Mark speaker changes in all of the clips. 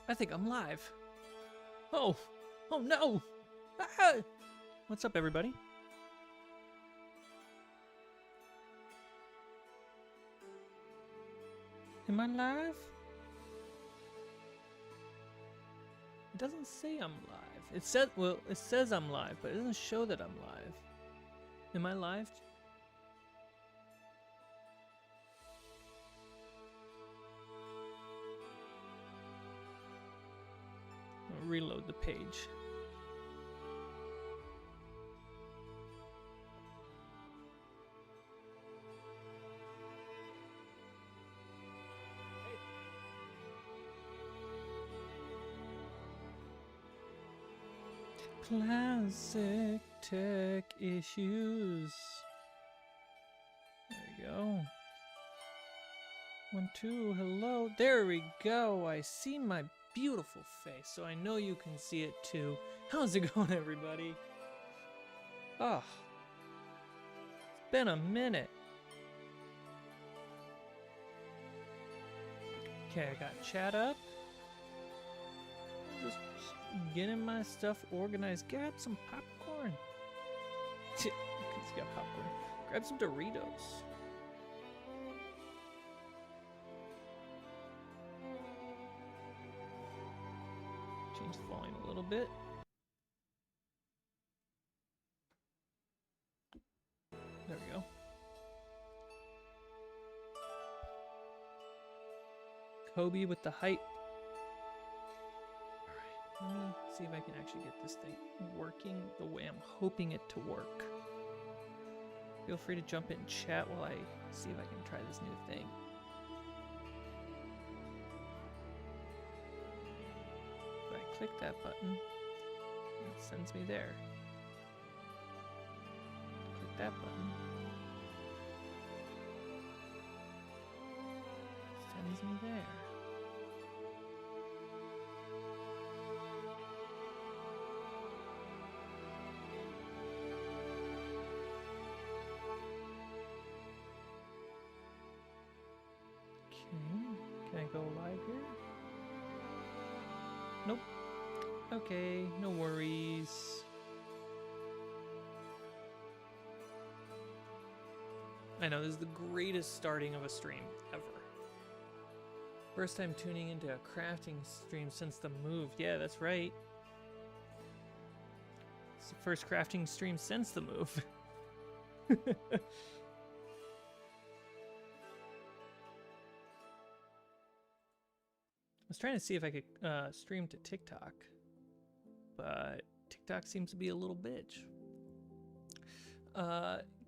Speaker 1: I think I'm live. Oh no! Ah! What's up, everybody? Am I live? It doesn't say I'm live. It said, well, it says I'm live, but it doesn't show that I'm live. Am I live? I'll reload the page. Classic tech issues. There we go. 1, 2, hello. There we go. I see my beautiful face, so I know you can see it too. How's it going, everybody? Oh, it's been a minute. Okay, I got chat up. Just getting my stuff organized. Grab some popcorn. He's got popcorn. Grab some Doritos. Change the volume a little bit. There we go. Kobe with the hype. Let me see if I can actually get this thing working the way I'm hoping it to work. Feel free to jump in chat while I see if I can try this new thing. If I click that button, it sends me there. Click that button. Sends me there. Can I go live here? Nope. Okay, no worries. I know, this is the greatest starting of a stream ever. First time tuning into a crafting stream since the move. Yeah, that's right. It's the first crafting stream since the move. I was trying to see if I could stream to TikTok, but TikTok seems to be a little bitch.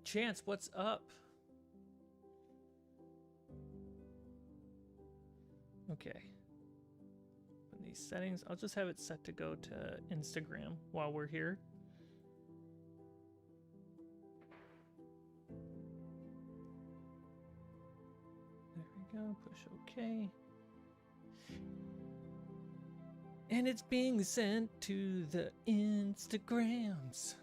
Speaker 1: Chance, what's up? Okay. In these settings, I'll just have it set to go to Instagram while we're here. There we go, push OK. And it's being sent to the Instagrams.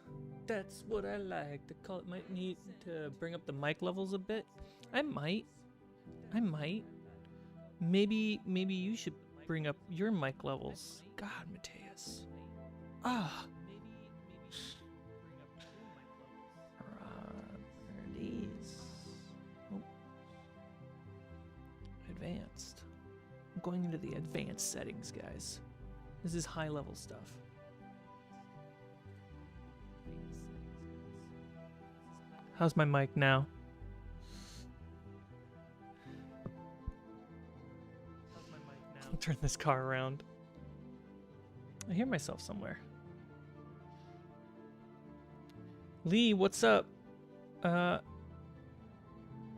Speaker 1: That's what I like to call it. Might need to bring up the mic levels a bit. I might. Maybe you should bring up your mic levels. God, Mateus. Ah. Where are these? Oh. Advanced. I'm going into the advanced settings, guys. This is high level stuff. How's my mic now? I'll turn this car around. I hear myself somewhere. Lee, what's up?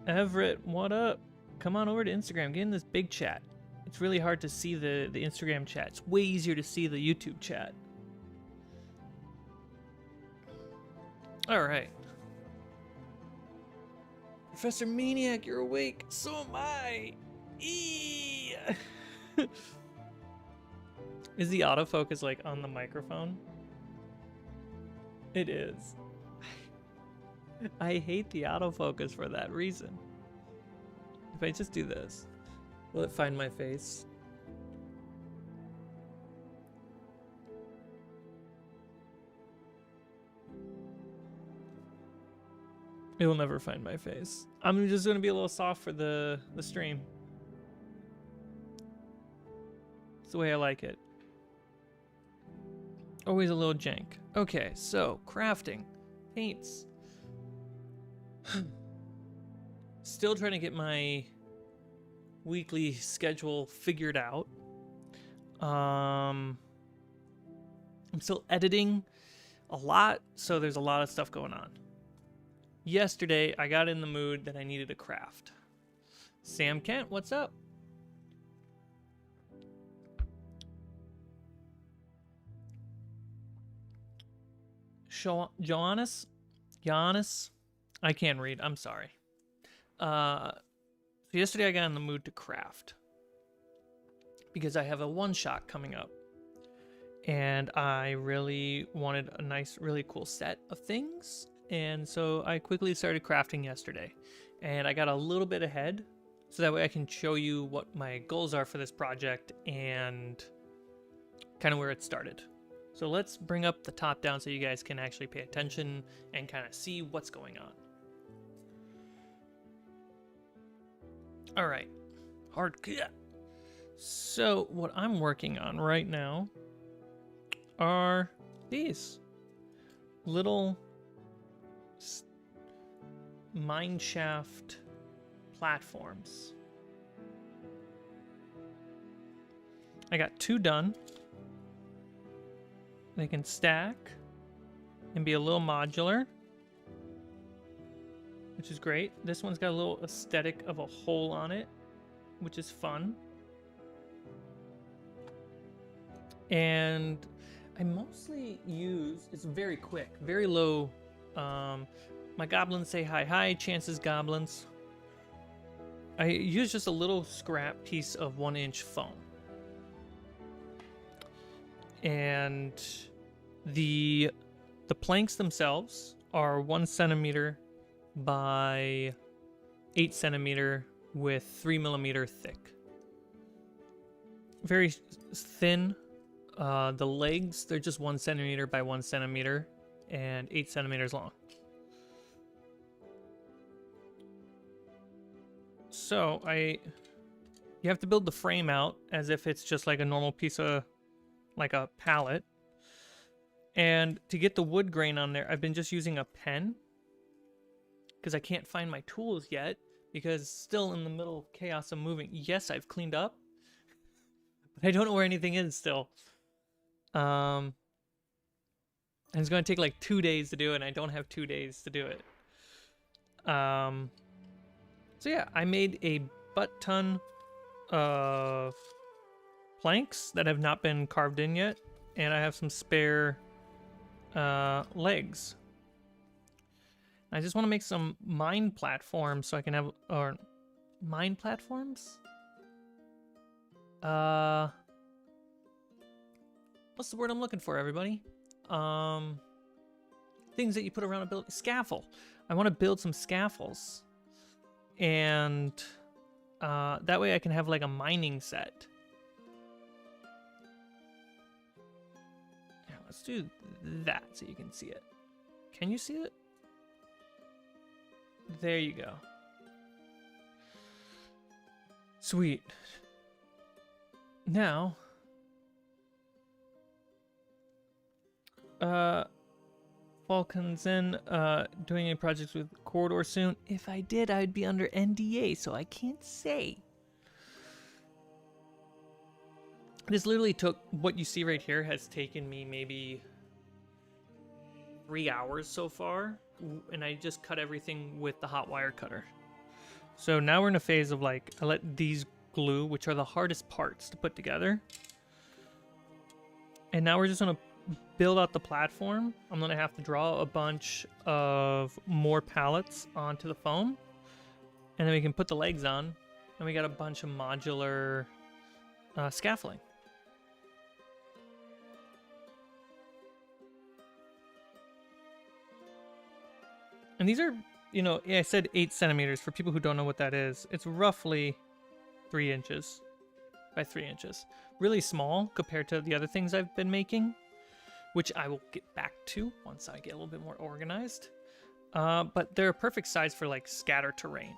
Speaker 1: Everett, what up? Come on over to Instagram. Get in this big chat. It's really hard to see the Instagram chat. It's way easier to see the YouTube chat. All right. Professor Maniac, you're awake. So am I. Eee! Is the autofocus like on the microphone? It is. I hate the autofocus for that reason. If I just do this, will it find my face? It will never find my face. I'm just gonna be a little soft for the stream. It's the way I like it. Always a little jank. Okay, so crafting. Paints. Still trying to get my weekly schedule figured out. I'm still editing a lot, so there's a lot of stuff going on. Yesterday, I got in the mood that I needed a craft. Sam Kent, what's up? Giannis? I can't read, I'm sorry. So yesterday I got in the mood to craft. Because I have a one-shot coming up. And I really wanted a nice, really cool set of things. And so I quickly started crafting yesterday. And I got a little bit ahead. So that way I can show you what my goals are for this project and kind of where it started. So let's bring up the top down so you guys can actually pay attention and kind of see what's going on. All right, hard. So what I'm working on right now are these little mineshaft platforms. I got 2 done. They can stack and be a little modular, which is great. This one's got a little aesthetic of a hole on it, which is fun. And I mostly use, it's very quick, very low. My goblins say hi, chances goblins. I use just a little scrap piece of 1-inch foam. And the planks themselves are 1 centimeter by 8 centimeter with 3 millimeter thick. Very thin. The legs, they're just 1 centimeter by 1 centimeter and 8 centimeters long. So you have to build the frame out as if it's just like a normal piece of, like a pallet. And to get the wood grain on there, I've been just using a pen because I can't find my tools yet because still in the middle of chaos of moving. Yes, I've cleaned up, but I don't know where anything is still. And it's going to take like 2 days to do it, and I don't have 2 days to do it. So yeah, I made a butt ton of planks that have not been carved in yet, and I have some spare legs. I just want to make some mine platforms so I can have, or mine platforms? What's the word I'm looking for, everybody? Things that you put around a building. Scaffold. I want to build some scaffolds. And that way I can have like a mining set. Now let's do that so you can see it. Can you see it? There you go. Sweet. Now, Falcon's in, doing any projects with Corridor soon? If I did, I'd be under NDA, so I can't say. This literally took, what you see right here has taken me maybe 3 hours so far, and I just cut everything with the hot wire cutter. So now we're in a phase of like, I let these glue, which are the hardest parts to put together. And now we're just gonna build out the platform. I'm gonna have to draw a bunch of more pallets onto the foam, and then we can put the legs on, and we got a bunch of modular scaffolding. And these are, you know, I said 8 centimeters. For people who don't know what that is, it's roughly 3 inches by 3 inches. Really small compared to the other things I've been making, which I will get back to once I get a little bit more organized. But they're a perfect size for like scatter terrain.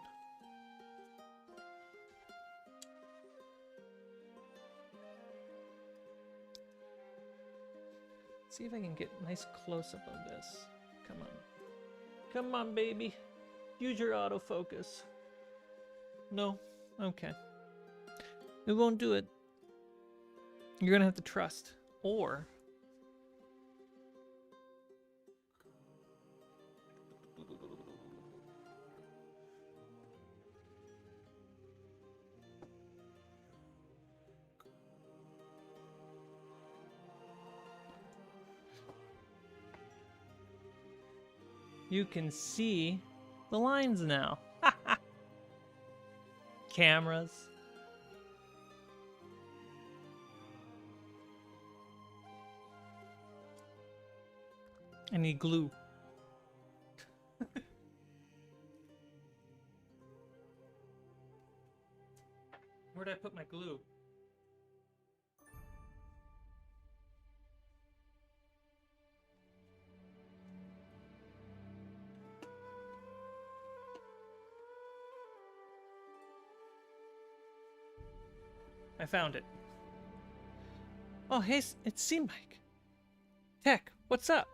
Speaker 1: See if I can get a nice close-up of this. Come on. Come on, baby. Use your autofocus. No? Okay. It won't do it. You're gonna have to trust. Or... you can see the lines now. Cameras. I need glue. Where'd I put my glue? I found it. Oh, hey, it's Cmike. Tech, what's up?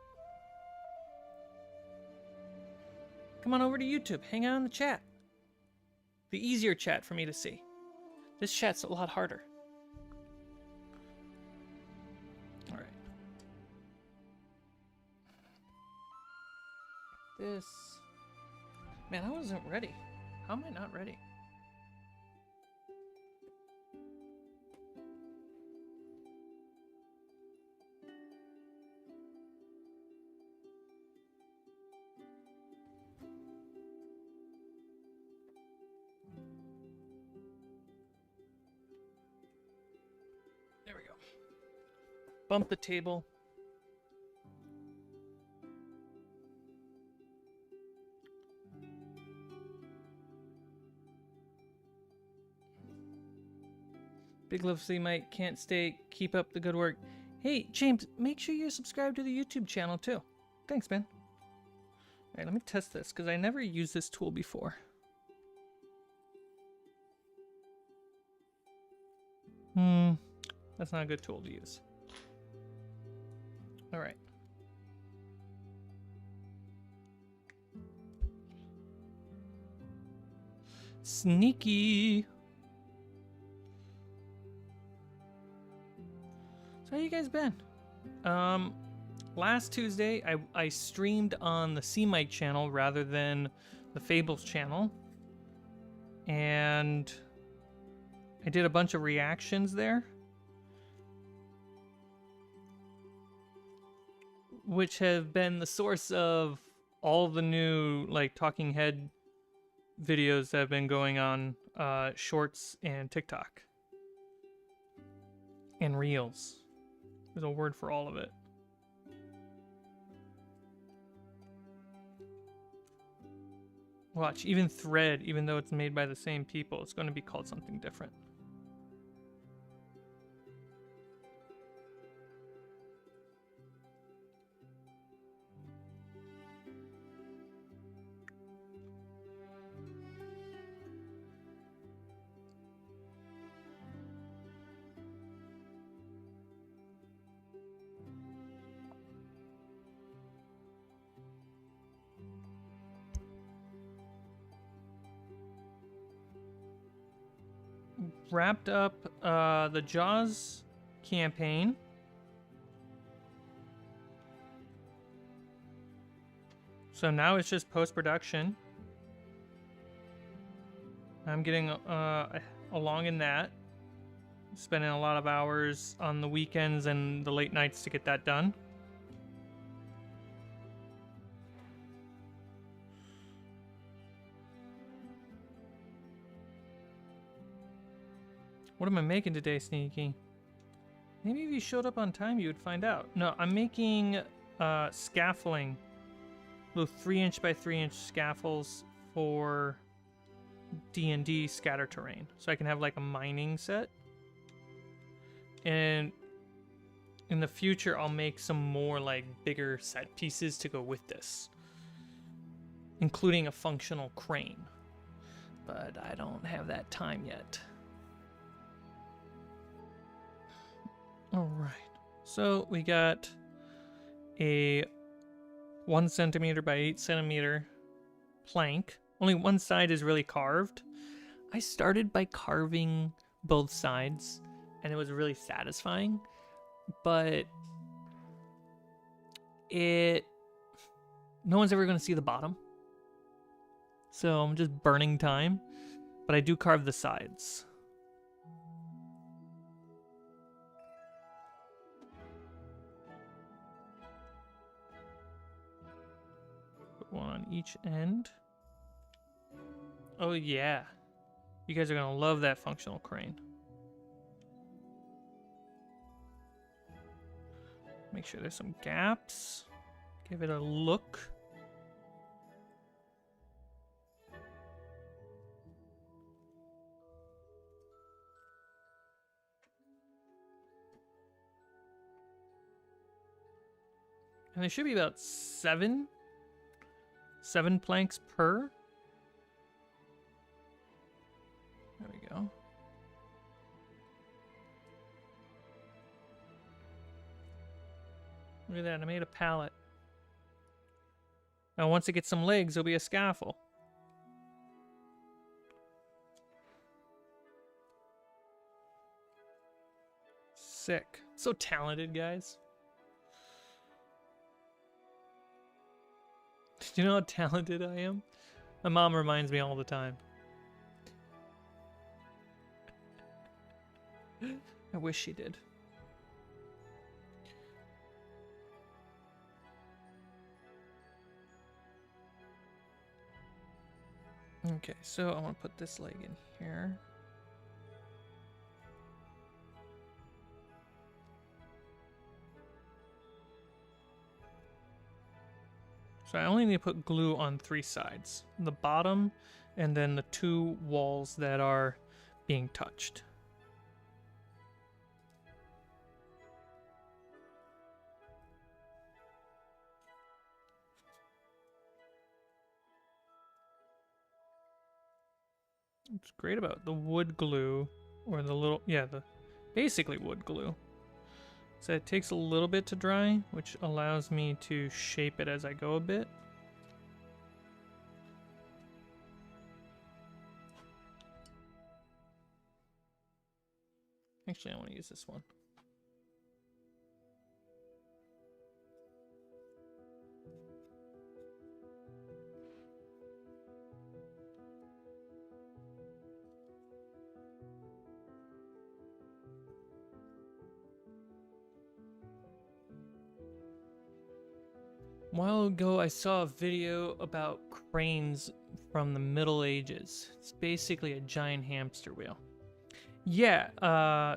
Speaker 1: Come on over to YouTube. Hang out in the chat. The easier chat for me to see. This chat's a lot harder. All right. This... man, I wasn't ready. How am I not ready? There we go. Bump the table. Big love, Cmike. Can't stay. Keep up the good work. Hey, James, make sure you subscribe to the YouTube channel too. Thanks, man. All right, let me test this because I never used this tool before. That's not a good tool to use. All right. Sneaky. So how you guys been? Last Tuesday, I streamed on the Cmike channel rather than the Fables channel. And I did a bunch of reactions there, which have been the source of all the new like talking head videos that have been going on Shorts and TikTok and Reels. There's a word for all of it. Watch, even Thread, even though it's made by the same people, it's going to be called something different. Wrapped up the Jaws campaign. So now it's just post-production. I'm getting along in that. Spending a lot of hours on the weekends and the late nights to get that done. What am I making today, Sneaky? Maybe if you showed up on time, you would find out. No, I'm making scaffolding. Little 3" by 3" scaffolds for D&D scatter terrain. So I can have like a mining set. And in the future, I'll make some more like bigger set pieces to go with this. including a functional crane. But I don't have that time yet. All right. So we got a 1 centimeter by 8 centimeter plank. Only one side is really carved. I started by carving both sides, and it was really satisfying, but no one's ever going to see the bottom. So I'm just burning time, but I do carve the sides. Put one on each end. Oh yeah. You guys are going to love that functional crane. Make sure there's some gaps. Give it a look. And there should be about seven planks per. There we go. Look at that, I made a pallet. Now once it gets some legs, there'll be a scaffold. Sick. So talented, guys. Do you know how talented I am? My mom reminds me all the time. I wish she did. Okay, so I want to put this leg in here. So I only need to put glue on 3 sides. The bottom, and then the 2 walls that are being touched. What's great about the wood glue, or the little, the basically wood glue, so it takes a little bit to dry, which allows me to shape it as I go a bit. Actually, I want to use this one. A while ago, I saw a video about cranes from the Middle Ages. It's basically a giant hamster wheel. Yeah,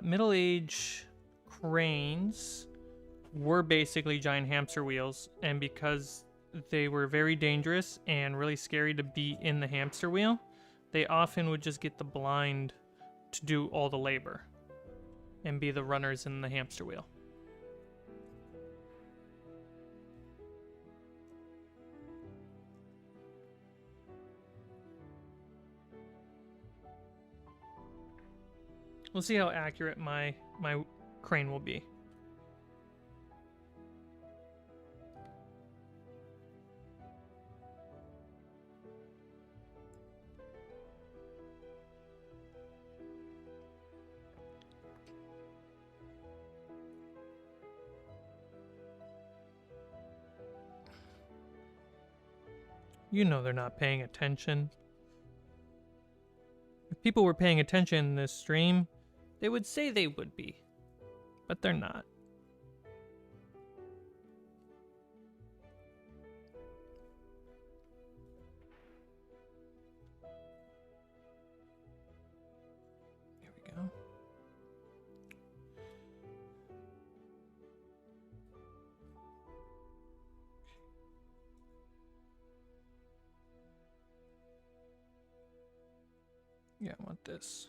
Speaker 1: Middle Age cranes were basically giant hamster wheels, and because they were very dangerous and really scary to be in the hamster wheel, they often would just get the blind to do all the labor and be the runners in the hamster wheel. We'll see how accurate my crane will be. You know they're not paying attention. If people were paying attention in this stream, they would say they would be, but they're not. Here we go. Yeah, I want this.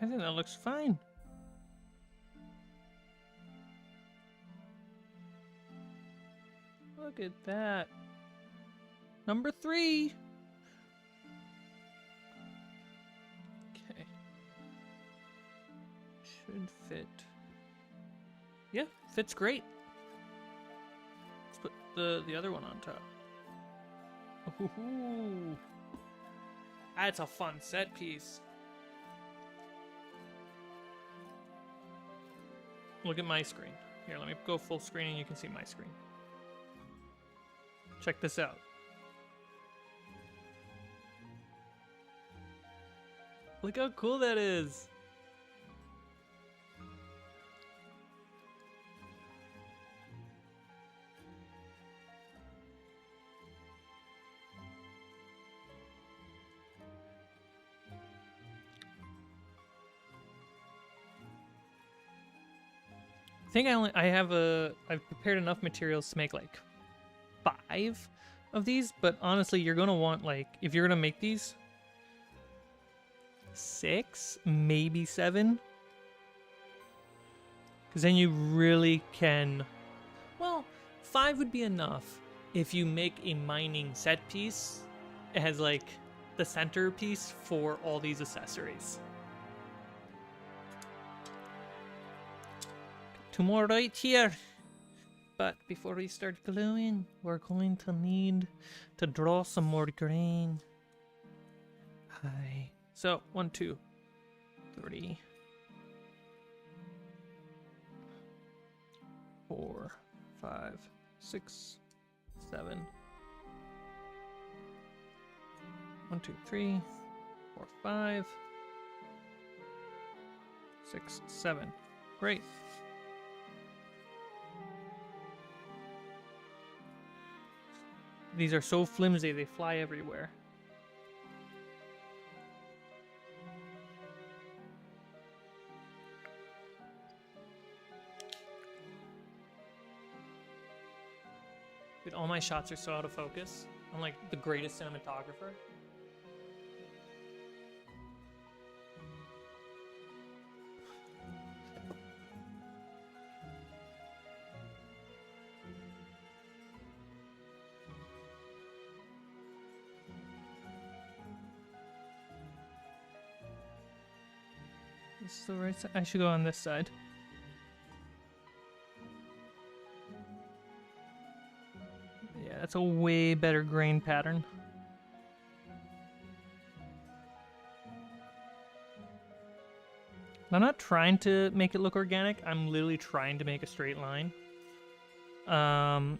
Speaker 1: I think that looks fine. Look at that. Number 3. Okay. Should fit. Yeah, fits great. Let's put the other one on top. Ooh. That's a fun set piece. Look at my screen. Here, let me go full screen and you can see my screen. Check this out. Look how cool that is. I think I've prepared enough materials to make like 5 of these, but honestly, you're gonna want like, if you're gonna make these, 6, maybe 7, because then you really can, well, 5 would be enough if you make a mining set piece. It has like the centerpiece for all these accessories. 2 more right here. But before we start gluing, we're going to need to draw some more grain. Hi. So, 1, 2, 3, 4, 5, 6, 7. 1, 2, 3, 4, 5, 6, 7. Great. These are so flimsy, they fly everywhere. Dude, all my shots are so out of focus. I'm like the greatest cinematographer. This is the right side. I should go on this side. Yeah, that's a way better grain pattern. I'm not trying to make it look organic. I'm literally trying to make a straight line. And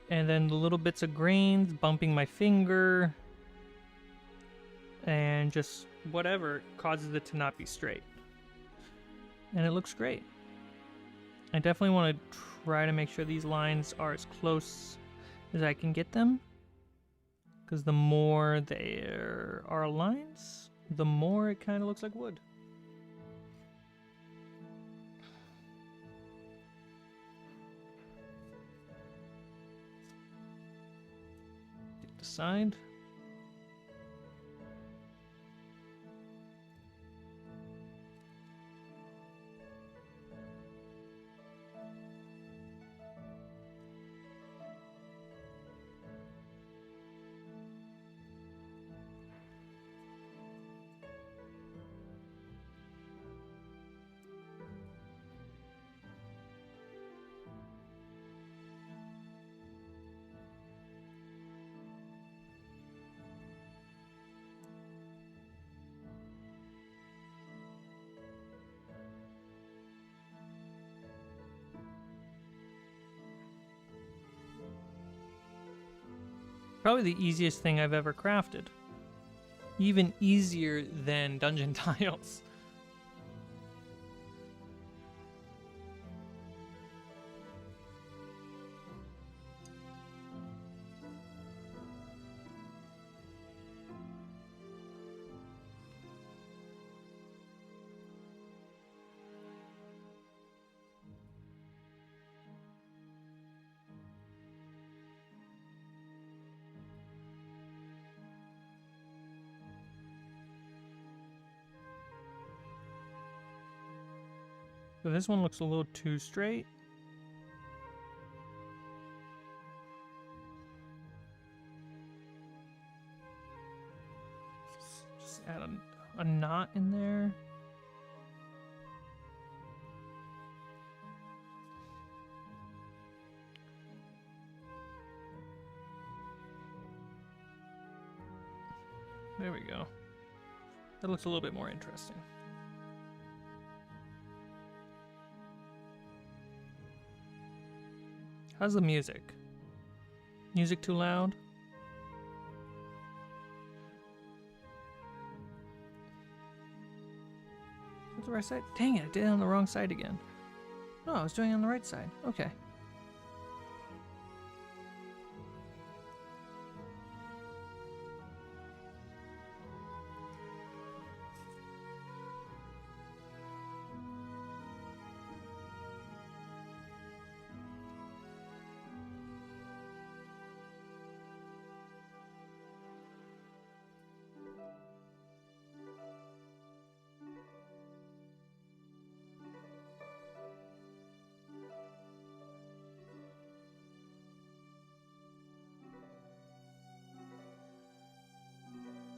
Speaker 1: then the little bits of grains bumping my finger. And just whatever causes it to not be straight. And it looks great. I definitely want to try to make sure these lines are as close as I can get them. Because the more there are lines, the more it kind of looks like wood. Take the side. Probably the easiest thing I've ever crafted. Even easier than dungeon tiles. So this one looks a little too straight. Just add a knot in there. There we go. That looks a little bit more interesting. How's the music? Music too loud? What's the right side? Dang it, I did it on the wrong side again. No, I was doing it on the right side. Okay.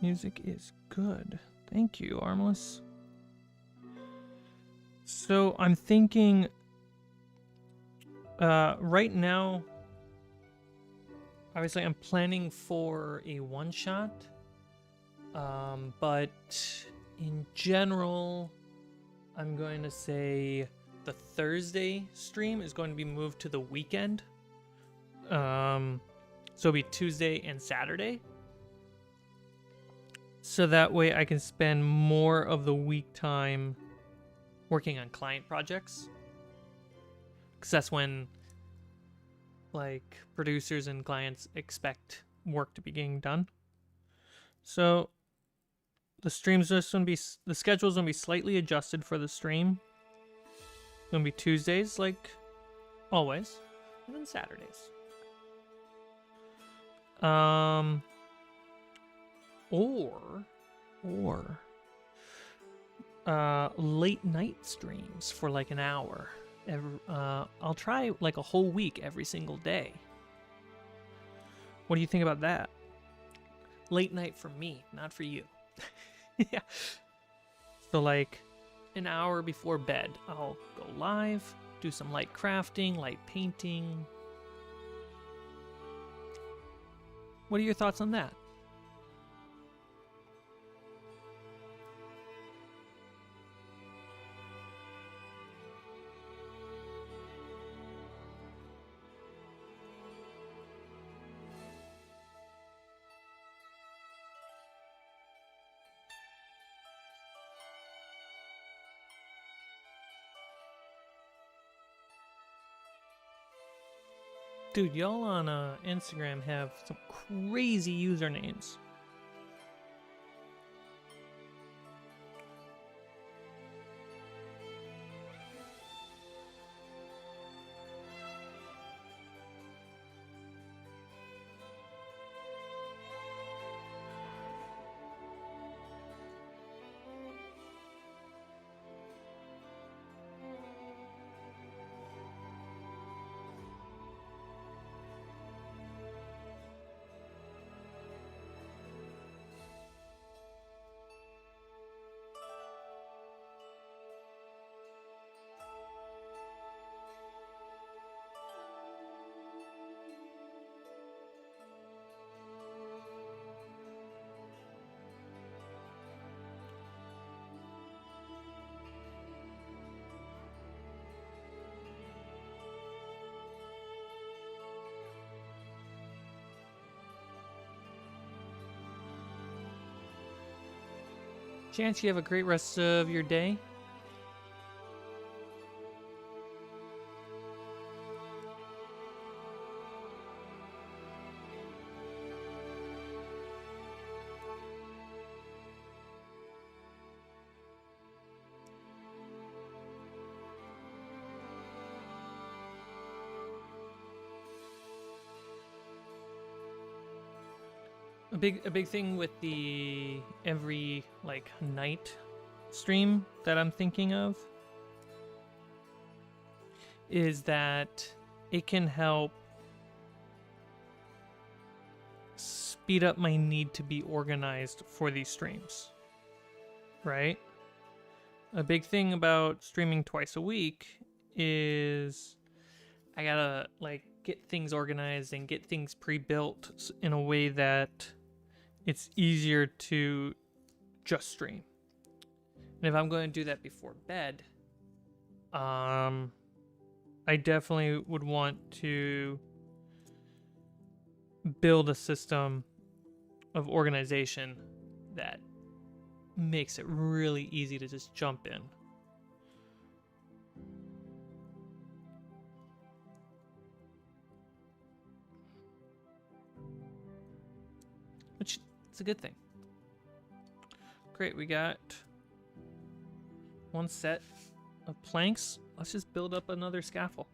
Speaker 1: Music is good. Thank you, Armless. So I'm thinking right now, obviously I'm planning for a one-shot, but in general, I'm going to say the Thursday stream is going to be moved to the weekend. So it'll be Tuesday and Saturday. So that way I can spend more of the week time working on client projects. Because that's when, like, producers and clients expect work to be getting done. So the stream's just going to be, the schedule's going to be slightly adjusted for the stream. It's going to be Tuesdays, like always, and then Saturdays. Or late night streams for like an hour. I'll try like a whole week every single day. What do you think about that? Late night for me, not for you. Yeah. So like an hour before bed, I'll go live, do some light crafting, light painting. What are your thoughts on that? Dude, y'all on Instagram have some crazy usernames. Chance, you have a great rest of your day. A big thing with the every like night stream that I'm thinking of is that it can help speed up my need to be organized for these streams, right? A big thing about streaming twice a week is I gotta like get things organized and get things pre-built in a way that it's easier to just stream. And if I'm going to do that before bed, I definitely would want to build a system of organization that makes it really easy to just jump in. Which is a good thing. Great, we got one set of planks. Let's just build up another scaffold.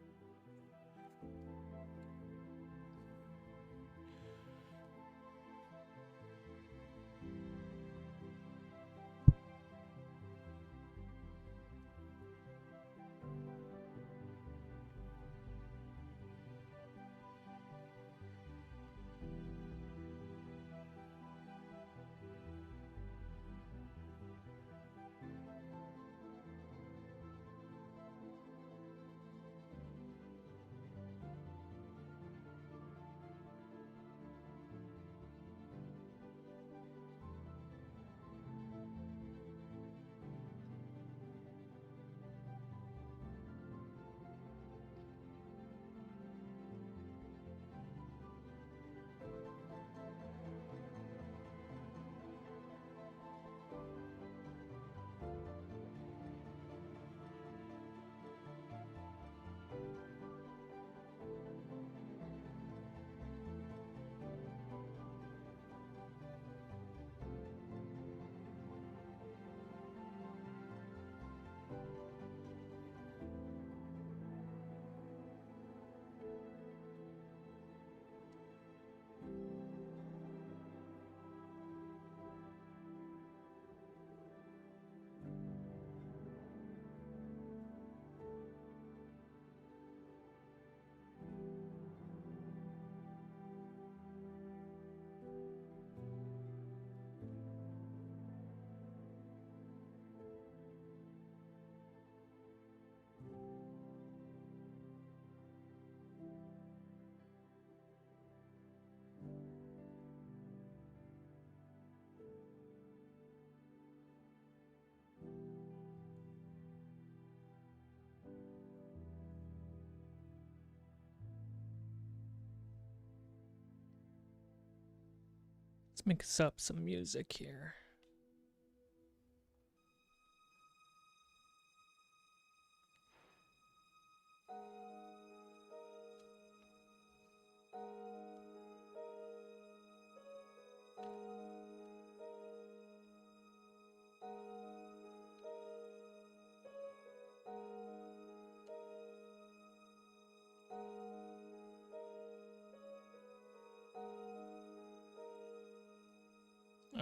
Speaker 1: Let's mix up some music here.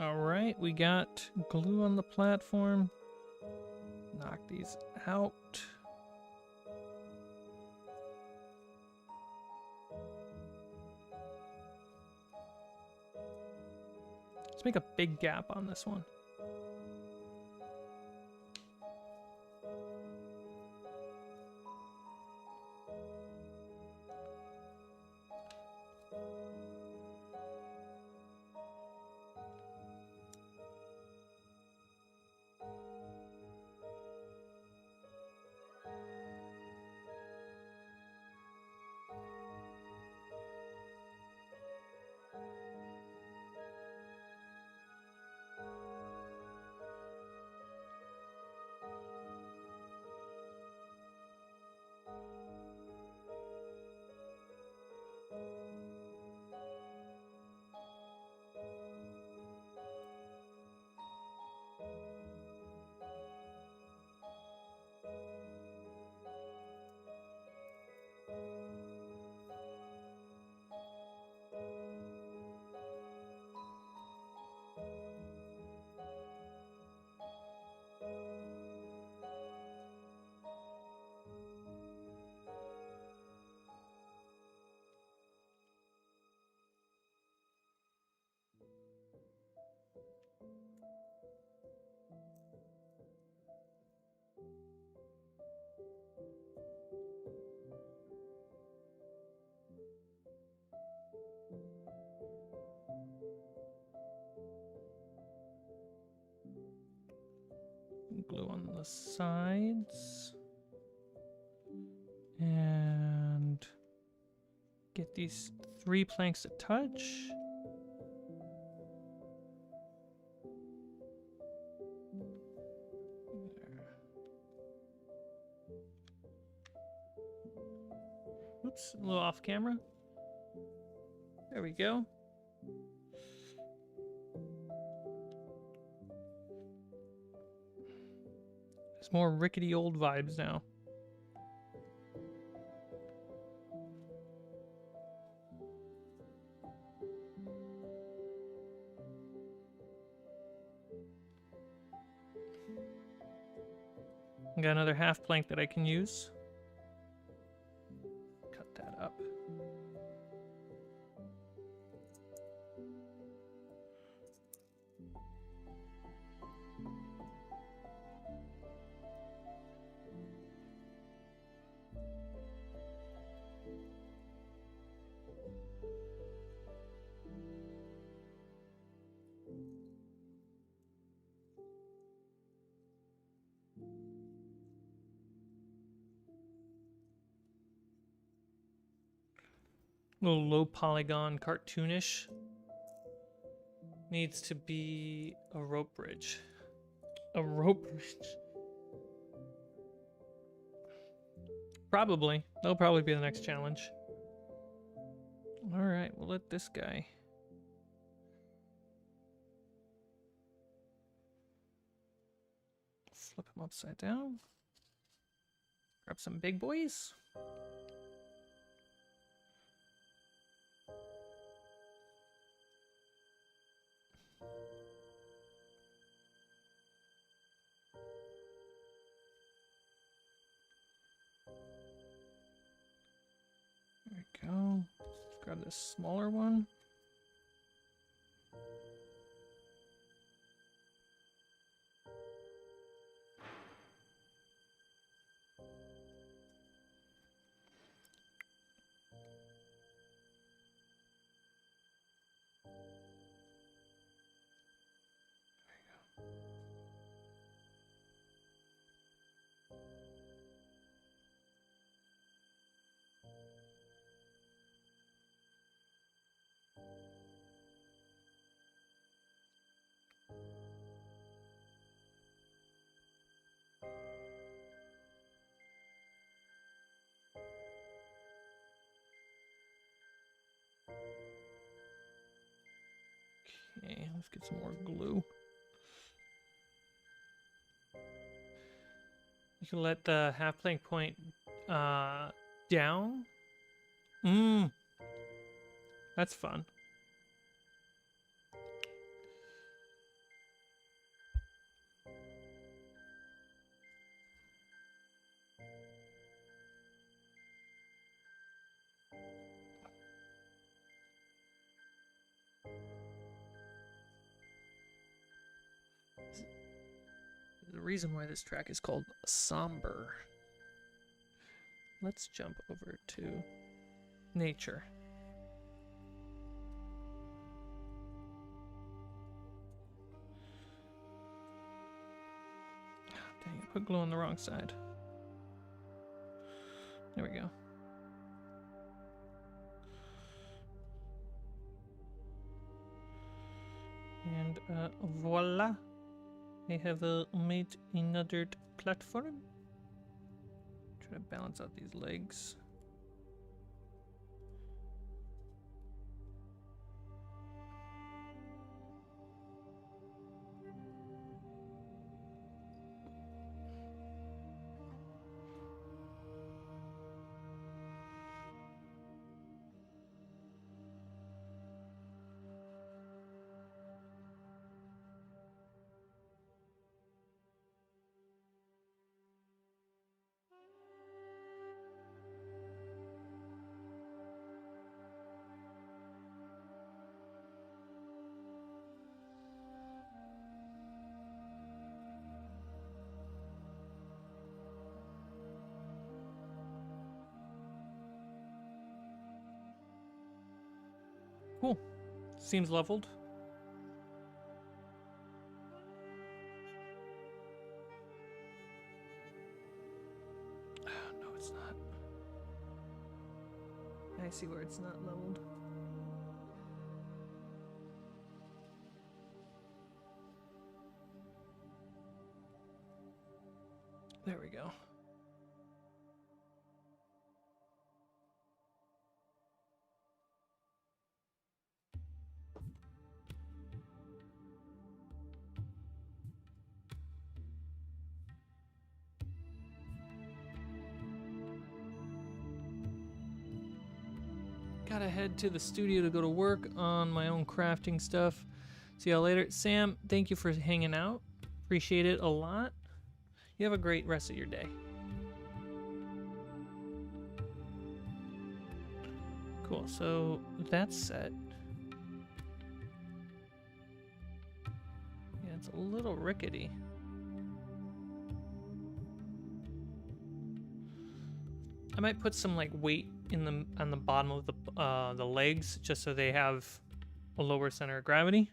Speaker 1: All right, we got glue on the platform. Knock these out. Let's make a big gap on this one. Glue on the sides. And get these 3 planks to touch. Oops, a little off camera. There we go. It's more rickety old vibes now. Got another half plank that I can use. Cut that up. A little low polygon, cartoonish. Needs to be a rope bridge. A rope bridge. Probably. That'll probably be the next challenge. Alright, we'll let this guy. Flip him upside down. Grab some big boys. There we go. Let's grab this smaller one. Okay, let's get some more glue. You can let the half plank point down. That's fun. The reason why this track is called Somber. Let's jump over to nature. Dang, I put glue on the wrong side. There we go. And voila. I have made another platform. Try to balance out these legs. Cool. Seems leveled. No, it's not. I see where it's not leveled. There we go. Gotta head to the studio to go to work on my own crafting stuff. See y'all later. Sam, thank you for hanging out. Appreciate it a lot. You have a great rest of your day. Cool, so that's set. Yeah, it's a little rickety. I might put some like weight in on the bottom of the legs just so they have a lower center of gravity.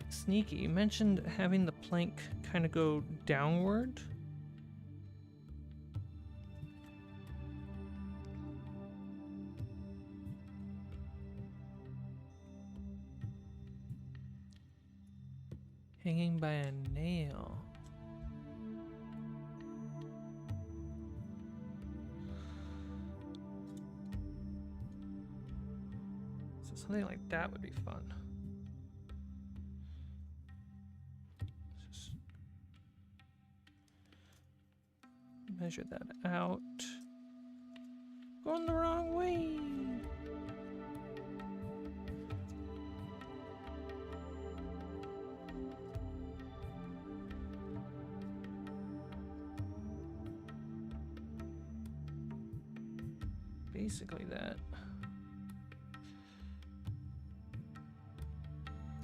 Speaker 1: Sneaky, you mentioned having the plank kind of go downward. Hanging by a nail. So something like that would be fun. Just measure that out. Going the wrong way. Basically that.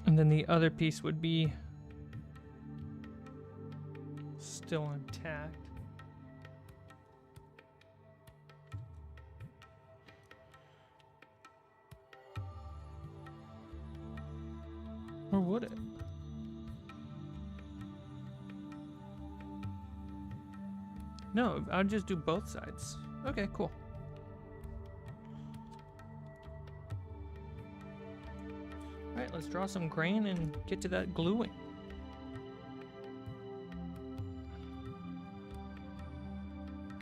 Speaker 1: And then the other piece would be still intact. Or would it? No, I'll just do both sides. Okay, cool. Alright, let's draw some grain and get to that gluing.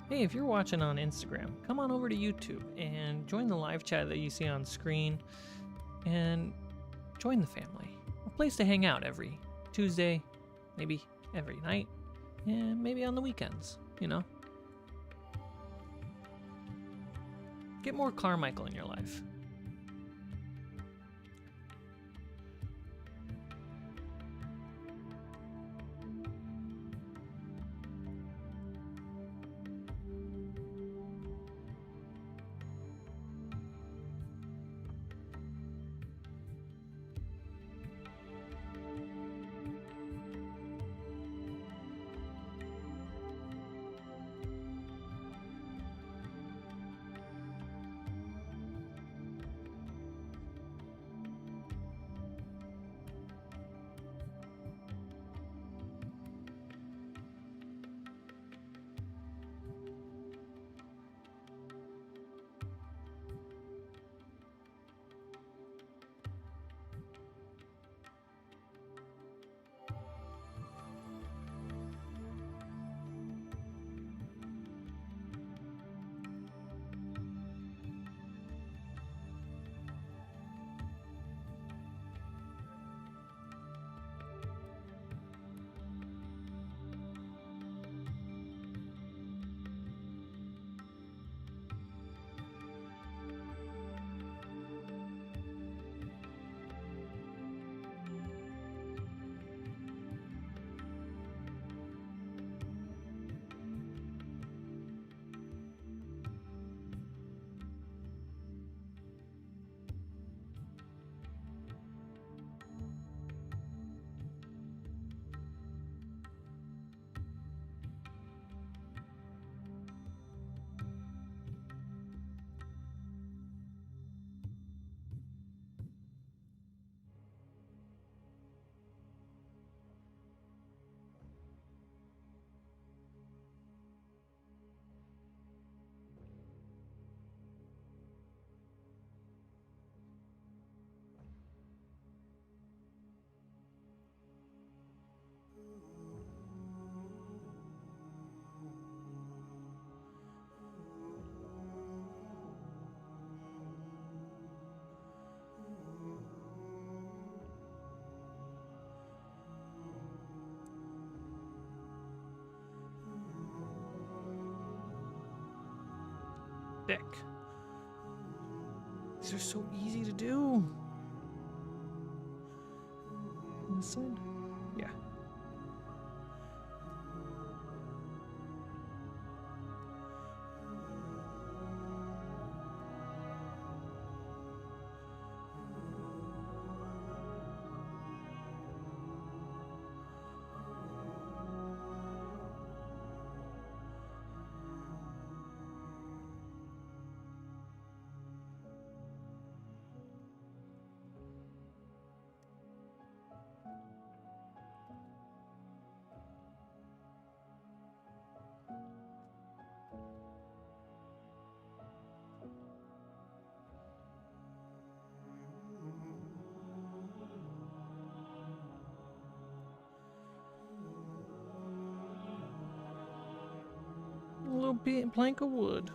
Speaker 1: Hey, if you're watching on Instagram, come on over to YouTube and join the live chat that you see on screen and join the family. A place to hang out every Tuesday, maybe every night, and maybe on the weekends, you know? Get more Carmichael in your life. thick. These are so easy to do. On this side? Yeah. A little bit plank of wood.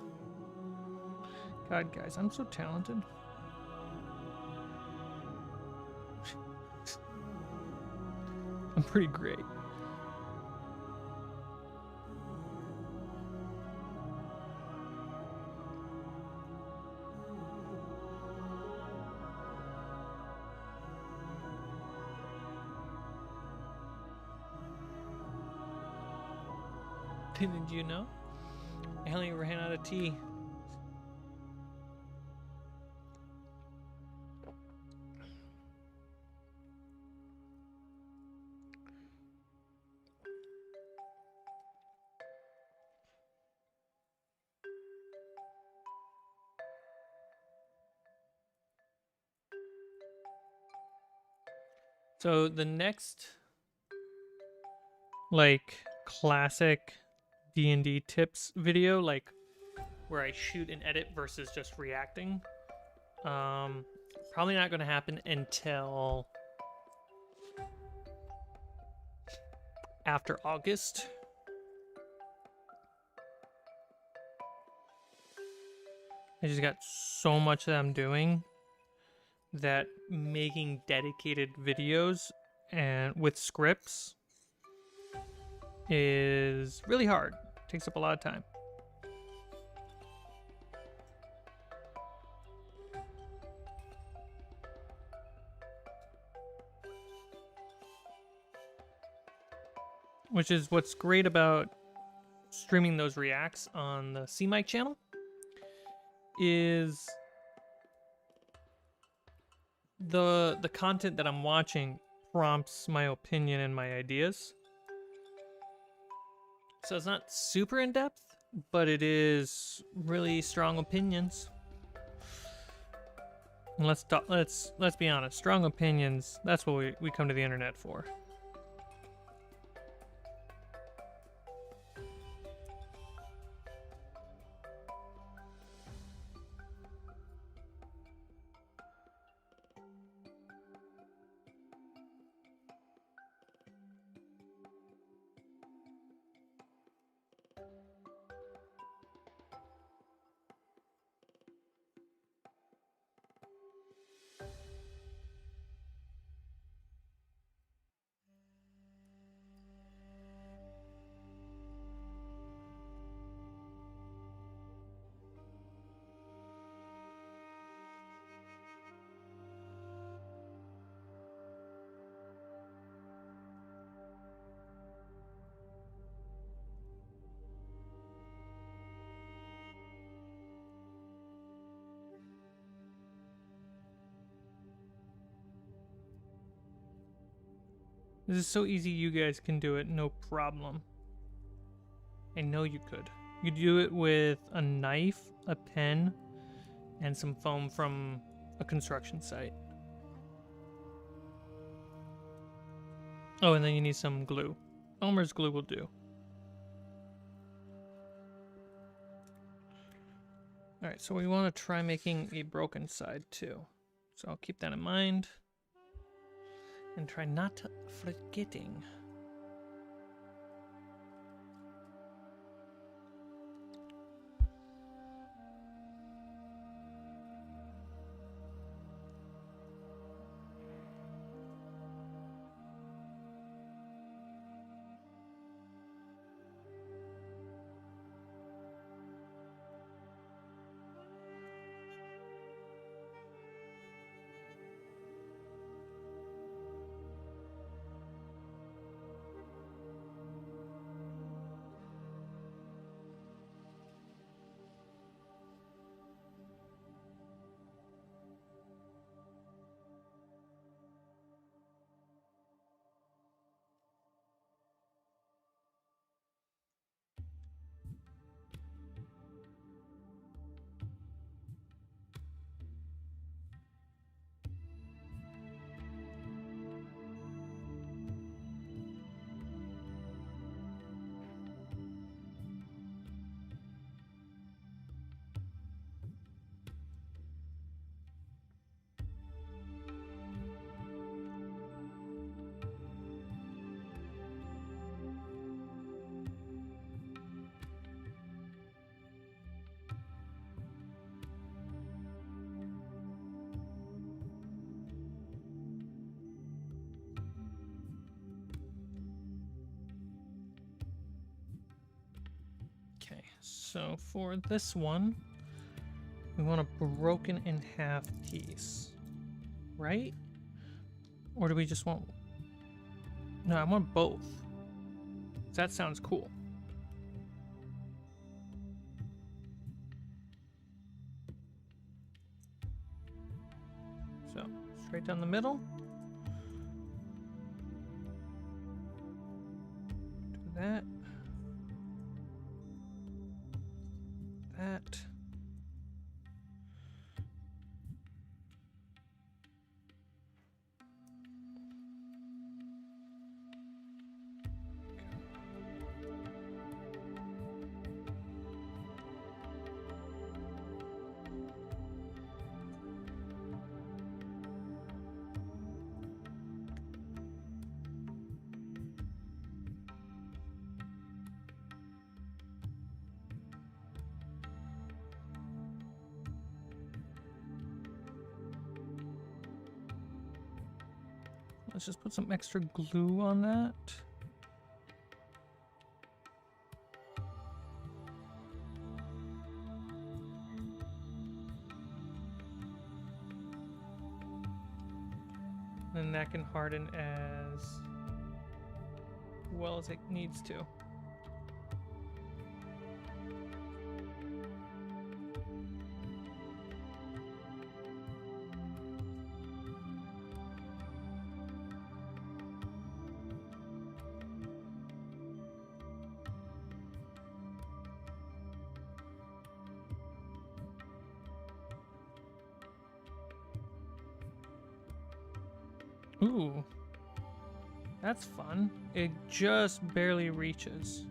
Speaker 1: God, guys, I'm so talented. I'm pretty great. Didn't you know? I only ran out of tea. So the next, like, classic D&D tips video, like where I shoot and edit versus just reacting, probably not going to happen until after August. I just got so much that I'm doing that making dedicated videos and with scripts is really hard. It takes up a lot of time. Which is what's great about streaming those reacts on the Cmike channel is the content that I'm watching prompts my opinion and my ideas. So it's not super in depth, but it is really strong opinions. And let's be honest, strong opinions, that's what we come to the internet for. This is so easy, you guys can do it, no problem. I know you could. You do it with a knife, a pen, and some foam from a construction site. Oh, and then you need some glue. Elmer's glue will do. Alright, so we want to try making a broken side too. So I'll keep that in mind. And try not to forgetting. So for this one, we want a broken in half piece, right? Or do we just want... No, I want both. That sounds cool. So, straight down the middle. Do that. That. Let's just put some extra glue on that. Then that can harden as well as it needs to. Ooh, that's fun. It just barely reaches.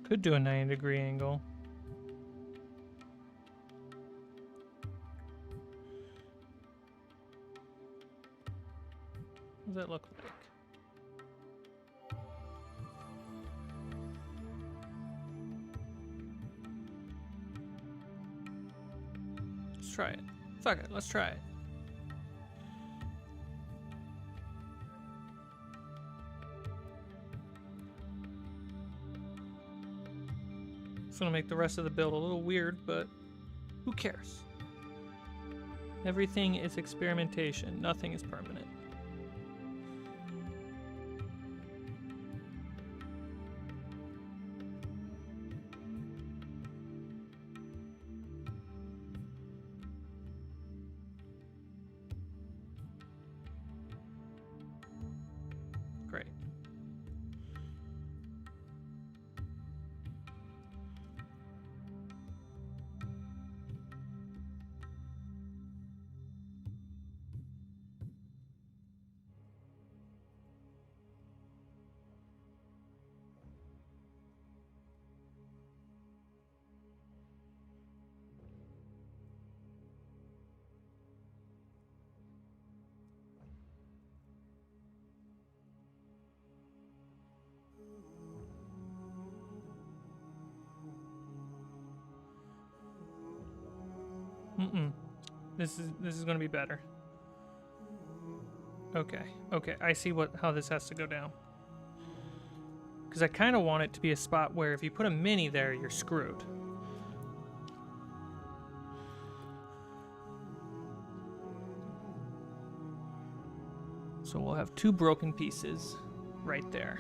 Speaker 1: Could do a 90-degree angle. What does that look like? Let's try it. Fuck it, let's try it. It's gonna make the rest of the build a little weird, but who cares? Everything is experimentation, nothing is permanent. Great. This is gonna be better. Okay, I see how this has to go down. Because I kind of want it to be a spot where if you put a mini there, you're screwed. So we'll have two broken pieces right there.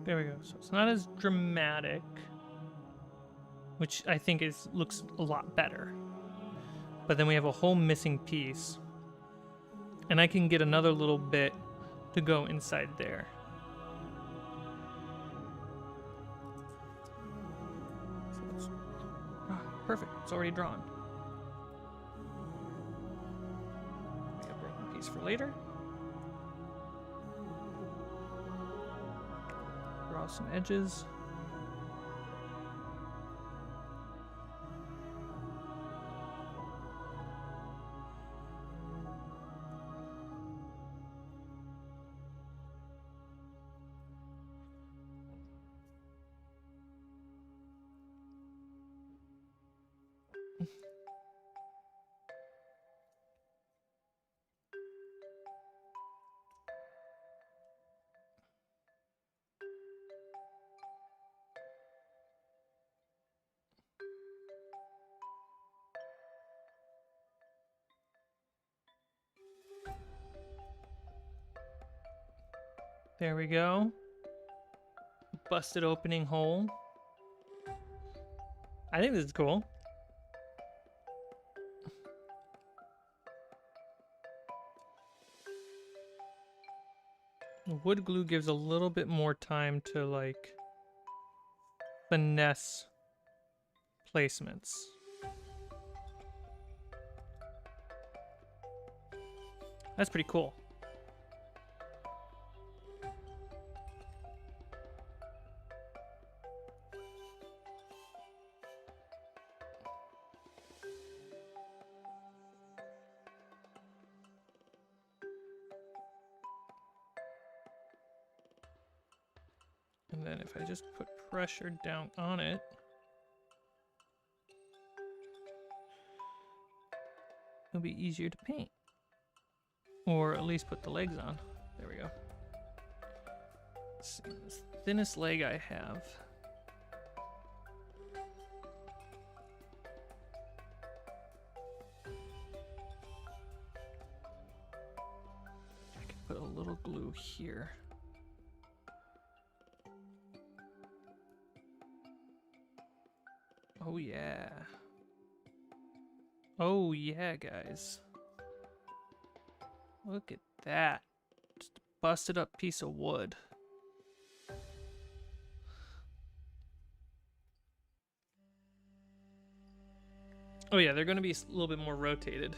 Speaker 1: There we go. So it's not as dramatic, which I think looks a lot better. But then we have a whole missing piece. And I can get another little bit to go inside there. So perfect. It's already drawn. We have a broken piece for later. Draw some edges. There we go. Busted opening hole. I think this is cool. The wood glue gives a little bit more time to like finesse placements. That's pretty cool. And then if I just put pressure down on it, it'll be easier to paint. Or at least put the legs on. There we go. Let's see, this thinnest leg I have. I can put a little glue here. Oh yeah. Oh yeah, guys. Look at that. Just a busted up piece of wood. Oh yeah, they're going to be a little bit more rotated.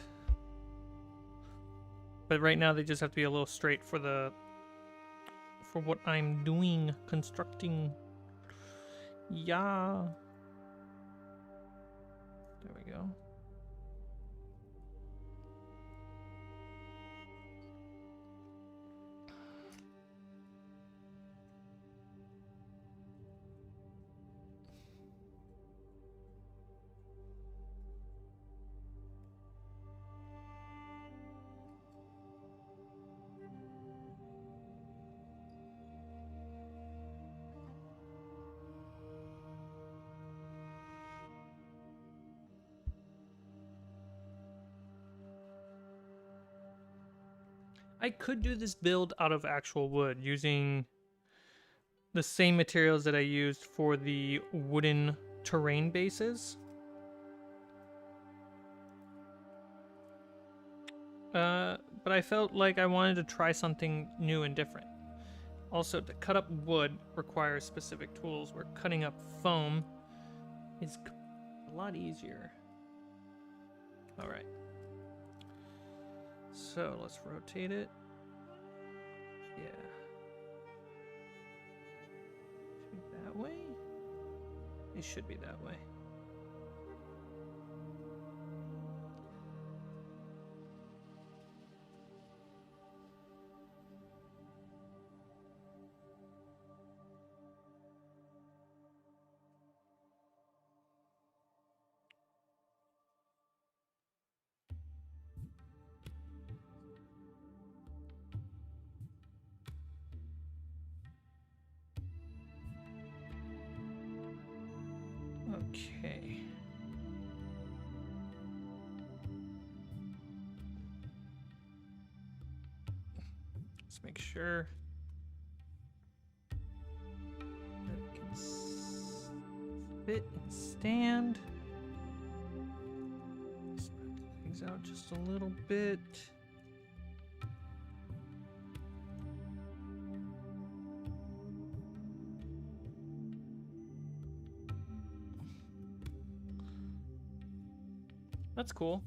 Speaker 1: But right now they just have to be a little straight for what I'm doing, constructing. Yeah. There we go. I could do this build out of actual wood using the same materials that I used for the wooden terrain bases. But I felt like I wanted to try something new and different. Also, to cut up wood requires specific tools, where cutting up foam is a lot easier. All right. So let's rotate it. Yeah. Should be that way? It should be that way. Okay. Let's make sure. bit and stand. Spread the legs out just a little bit. That's cool.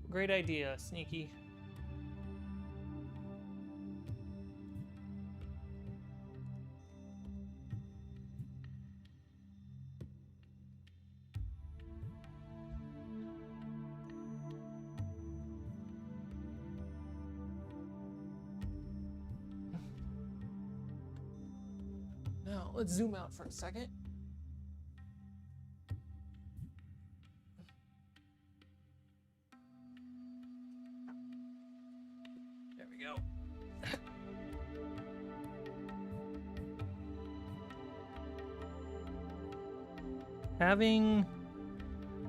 Speaker 1: Great idea, Sneaky. Now, let's zoom out for a second. There we go.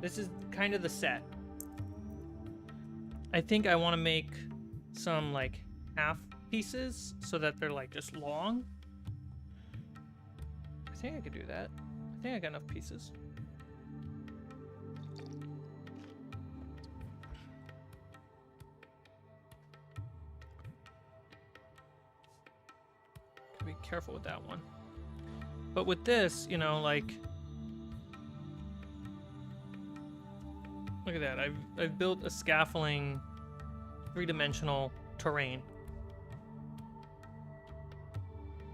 Speaker 1: This is kind of the set. I think I want to make some like half pieces so that they're like just long. I think I could do that. I think I got enough pieces. Gotta be careful with that one. But with this, you know, like, look at that. I've built a scaffolding, three-dimensional terrain.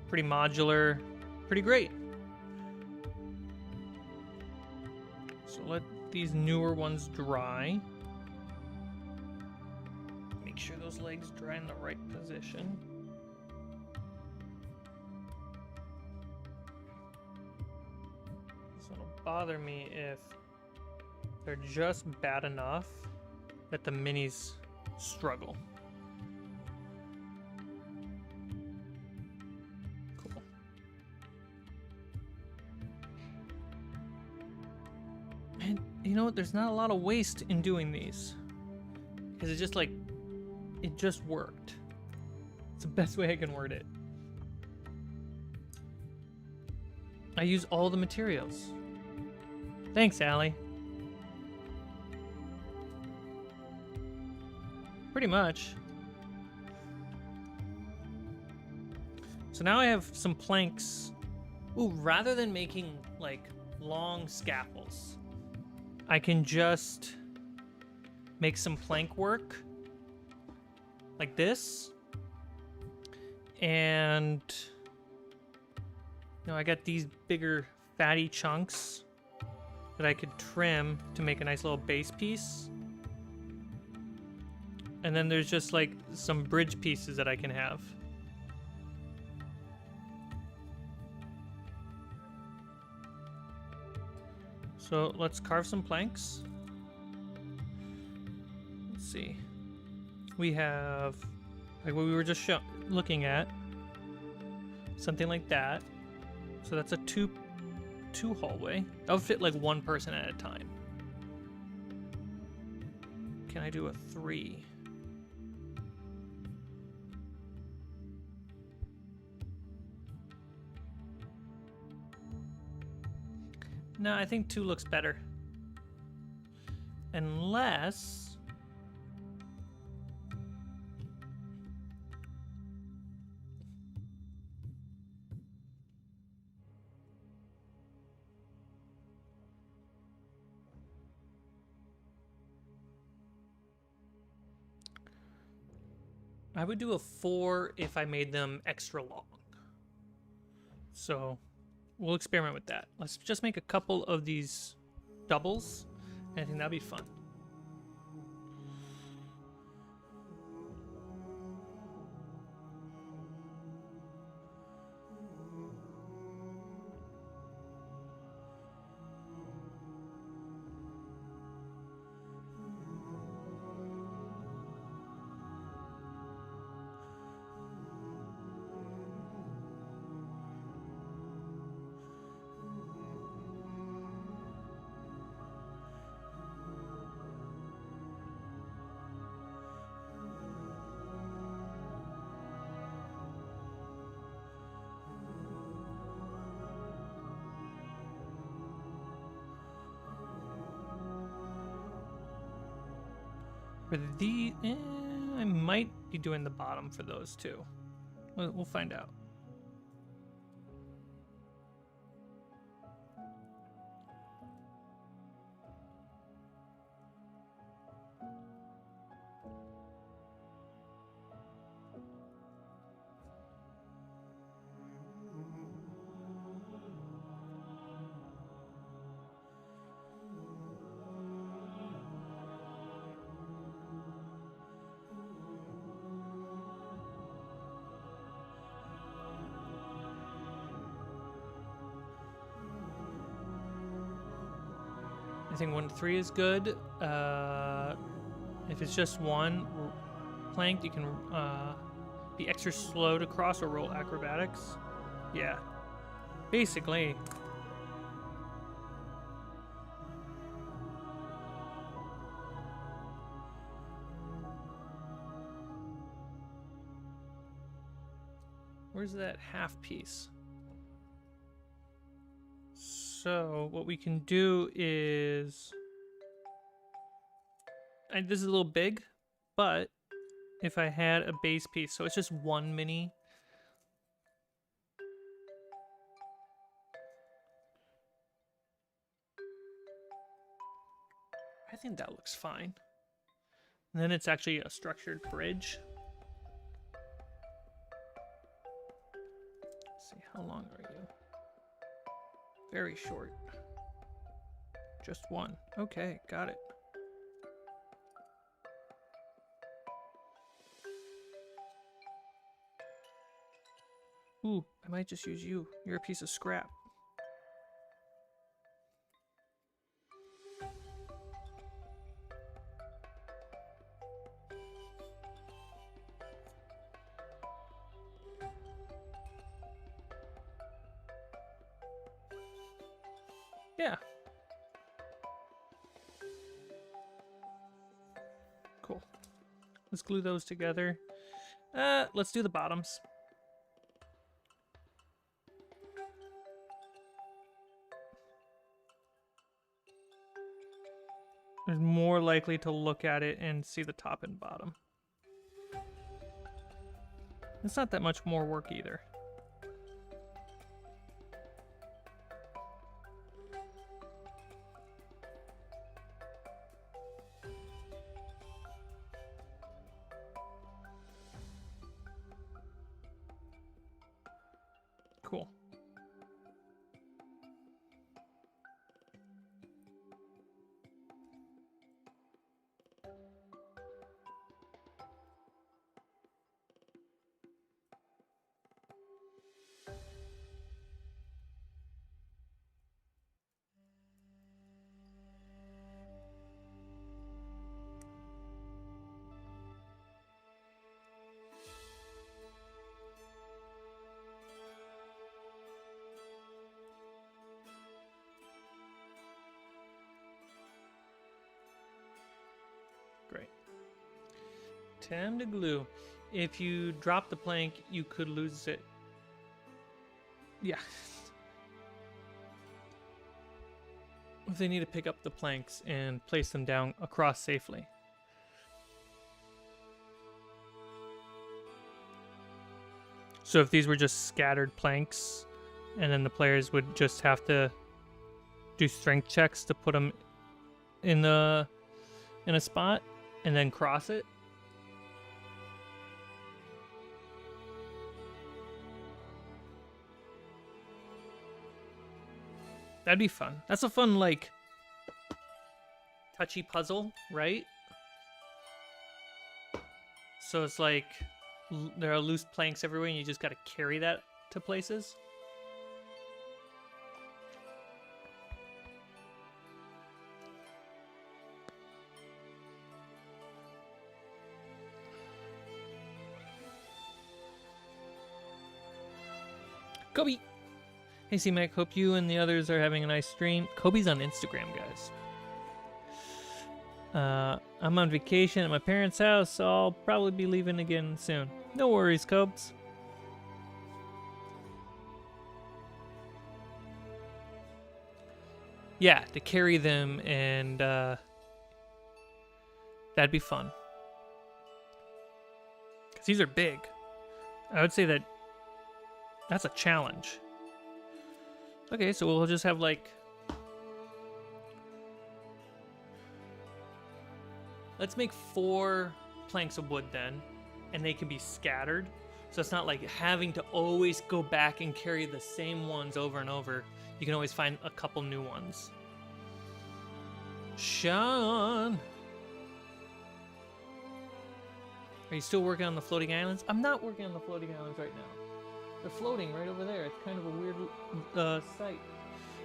Speaker 1: Pretty modular, pretty great. So let these newer ones dry. Make sure those legs dry in the right position. So it'll bother me if they're just bad enough that the minis struggle. Cool. And you know what? There's not a lot of waste in doing these. Because it's just like, it just worked. It's the best way I can word it. I use all the materials. Thanks, Allie. Pretty much. So now I have some planks. Ooh, rather than making like long scaffolds, I can just make some plank work like this. And you know, I got these bigger fatty chunks that I could trim to make a nice little base piece. And then there's just like some bridge pieces that I can have. So let's carve some planks. Let's see. We have, like what we were just looking at, something like that. So that's a two hallway. That'll fit like one person at a time. Can I do a 3? No, I think 2 looks better. Unless... I would do a 4 if I made them extra long. So we'll experiment with that. Let's just make a couple of these doubles. I think that'd be fun. For the... I might be doing the bottom for those too. We'll find out. I think 1 to 3 is good. If it's just one plank, you can be extra slow to cross or roll acrobatics. Yeah, basically. Where's that half piece? So what we can do is, this is a little big, but if I had a base piece, so it's just one mini. I think that looks fine. And then it's actually a structured bridge. Let's see, how long are you? Very short. Just one. Okay, got it. Ooh, I might just use you. You're a piece of scrap. Yeah. Cool. Let's glue those together. Let's do the bottoms. There's more likely to look at it and see the top and bottom. It's not that much more work either. Cool. Great. Time to glue. If you drop the plank, you could lose it. Yeah. If they need to pick up the planks and place them down across safely. So if these were just scattered planks, and then the players would just have to do strength checks to put them in a spot and then cross it. That'd be fun. That's a fun, like, touchy puzzle, right? So it's like there are loose planks everywhere and you just gotta carry that to places. Kobe! Hey Cmike, hope you and the others are having a nice stream. Kobe's on Instagram, guys. I'm on vacation at my parents' house, so I'll probably be leaving again soon. No worries, Cobes. Yeah, to carry them and that'd be fun. These are big. I would say that that's a challenge. Okay, so we'll just have like... Let's make 4 planks of wood then, and they can be scattered. So it's not like having to always go back and carry the same ones over and over. You can always find a couple new ones. Sean! Are you still working on the floating islands? I'm not working on the floating islands right now. They're floating right over there. It's kind of a weird sight.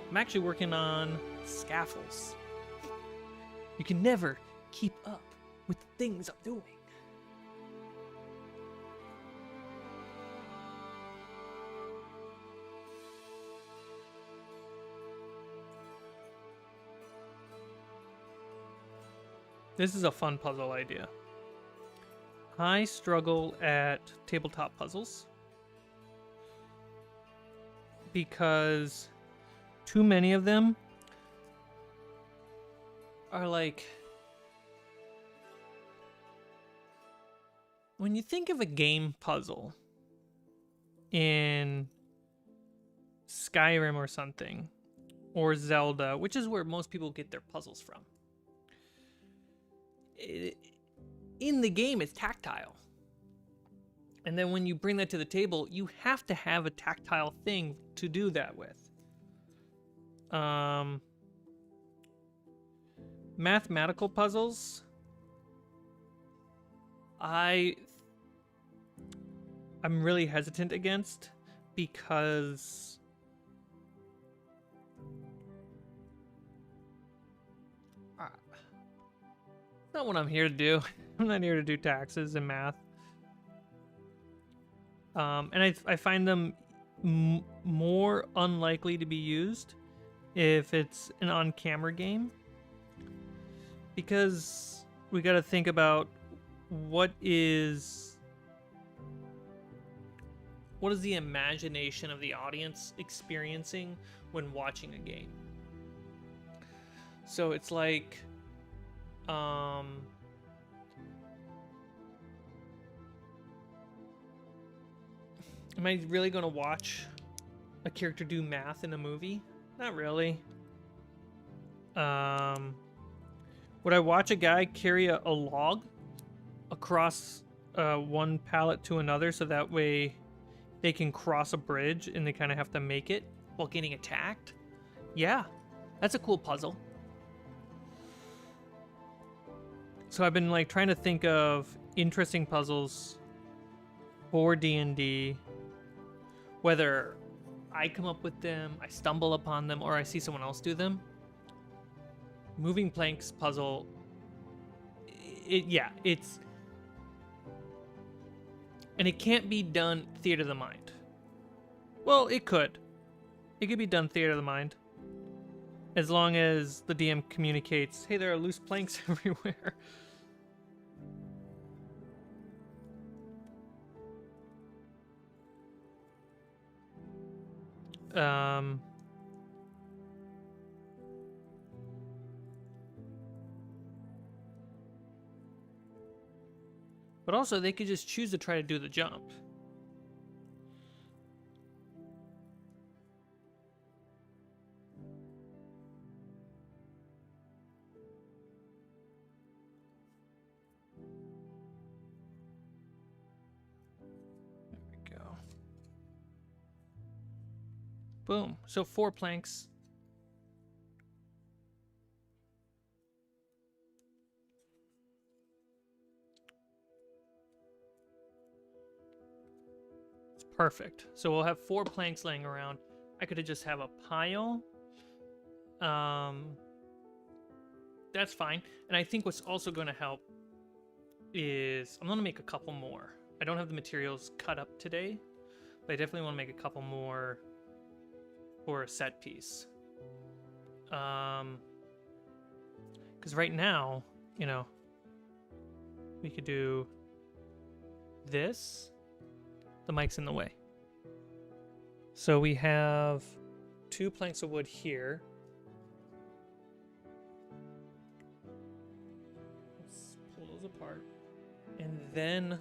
Speaker 1: I'm actually working on scaffolds. You can never keep up with the things I'm doing. This is a fun puzzle idea. I struggle at tabletop puzzles because too many of them are like... When you think of a game puzzle in Skyrim or something, or Zelda, which is where most people get their puzzles from, in the game it's tactile. And then when you bring that to the table, you have to have a tactile thing to do that with. Mathematical puzzles, I'm really hesitant against because it's not what I'm here to do. I'm not here to do taxes and math. And I find them more unlikely to be used if it's an on-camera game, because we got to think about what is the imagination of the audience experiencing when watching a game. So it's like am I really going to watch a character do math in a movie? Not really. Would I watch a guy carry a log across one pallet to another so that way they can cross a bridge and they kind of have to make it while getting attacked? Yeah, that's a cool puzzle. So I've been like trying to think of interesting puzzles for D&D, whether I come up with them, I stumble upon them, or I see someone else do them. Moving planks puzzle, it's... And it can't be done theater of the mind. Well, it could. It could be done theater of the mind. As long as the DM communicates, hey, there are loose planks everywhere. But also, they could just choose to try to do the jump. There we go. Boom. So 4 planks. Perfect. So we'll have 4 planks laying around. I could just have a pile. That's fine. And I think what's also going to help is I'm going to make a couple more. I don't have the materials cut up today, but I definitely want to make a couple more for a set piece. Because right now, you know, we could do this. The mic's in the way. So we have 2 planks of wood here. Let's pull those apart. And then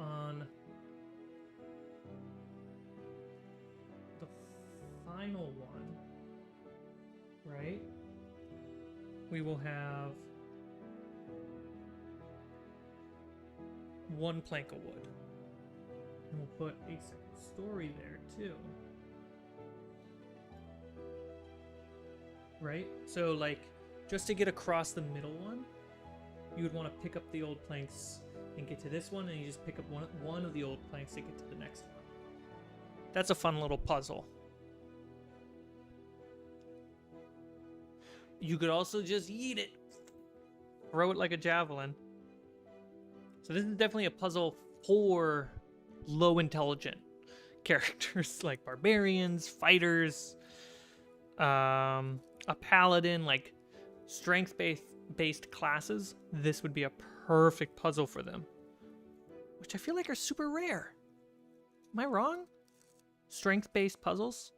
Speaker 1: on the final one, right, we will have 1 plank of wood. And we'll put a second story there too. Right? So like, just to get across the middle one, you would want to pick up the old planks and get to this one, and you just pick up one of the old planks to get to the next one. That's a fun little puzzle. You could also just yeet it. Throw it like a javelin. So this is definitely a puzzle for low intelligent characters like barbarians, fighters, a paladin, like strength based classes. This would be a perfect puzzle for them, which I feel like are super rare. Am I wrong? Strength based puzzles?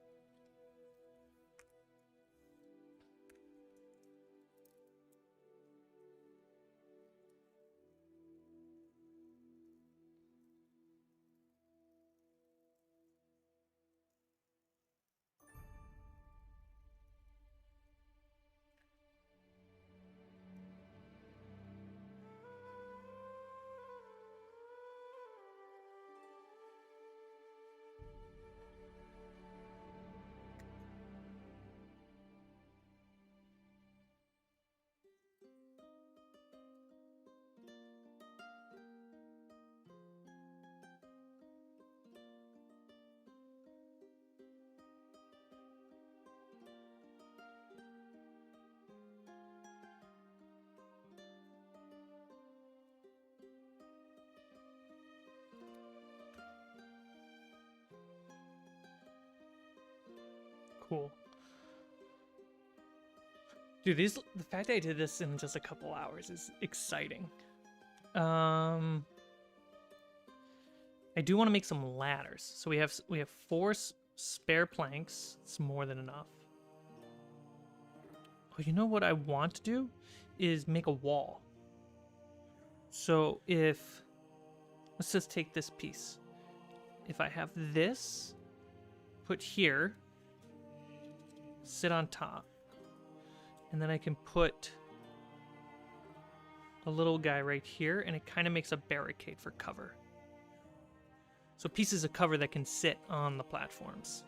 Speaker 1: Cool. Dude, the fact that I did this in just a couple hours is exciting. I do want to make some ladders. So we have 4 spare planks. It's more than enough. Oh, you know what I want to do is make a wall. So let's just take this piece. If I have this put here, sit on top, and then I can put a little guy right here, and it kind of makes a barricade for cover. So pieces of cover that can sit on the platforms.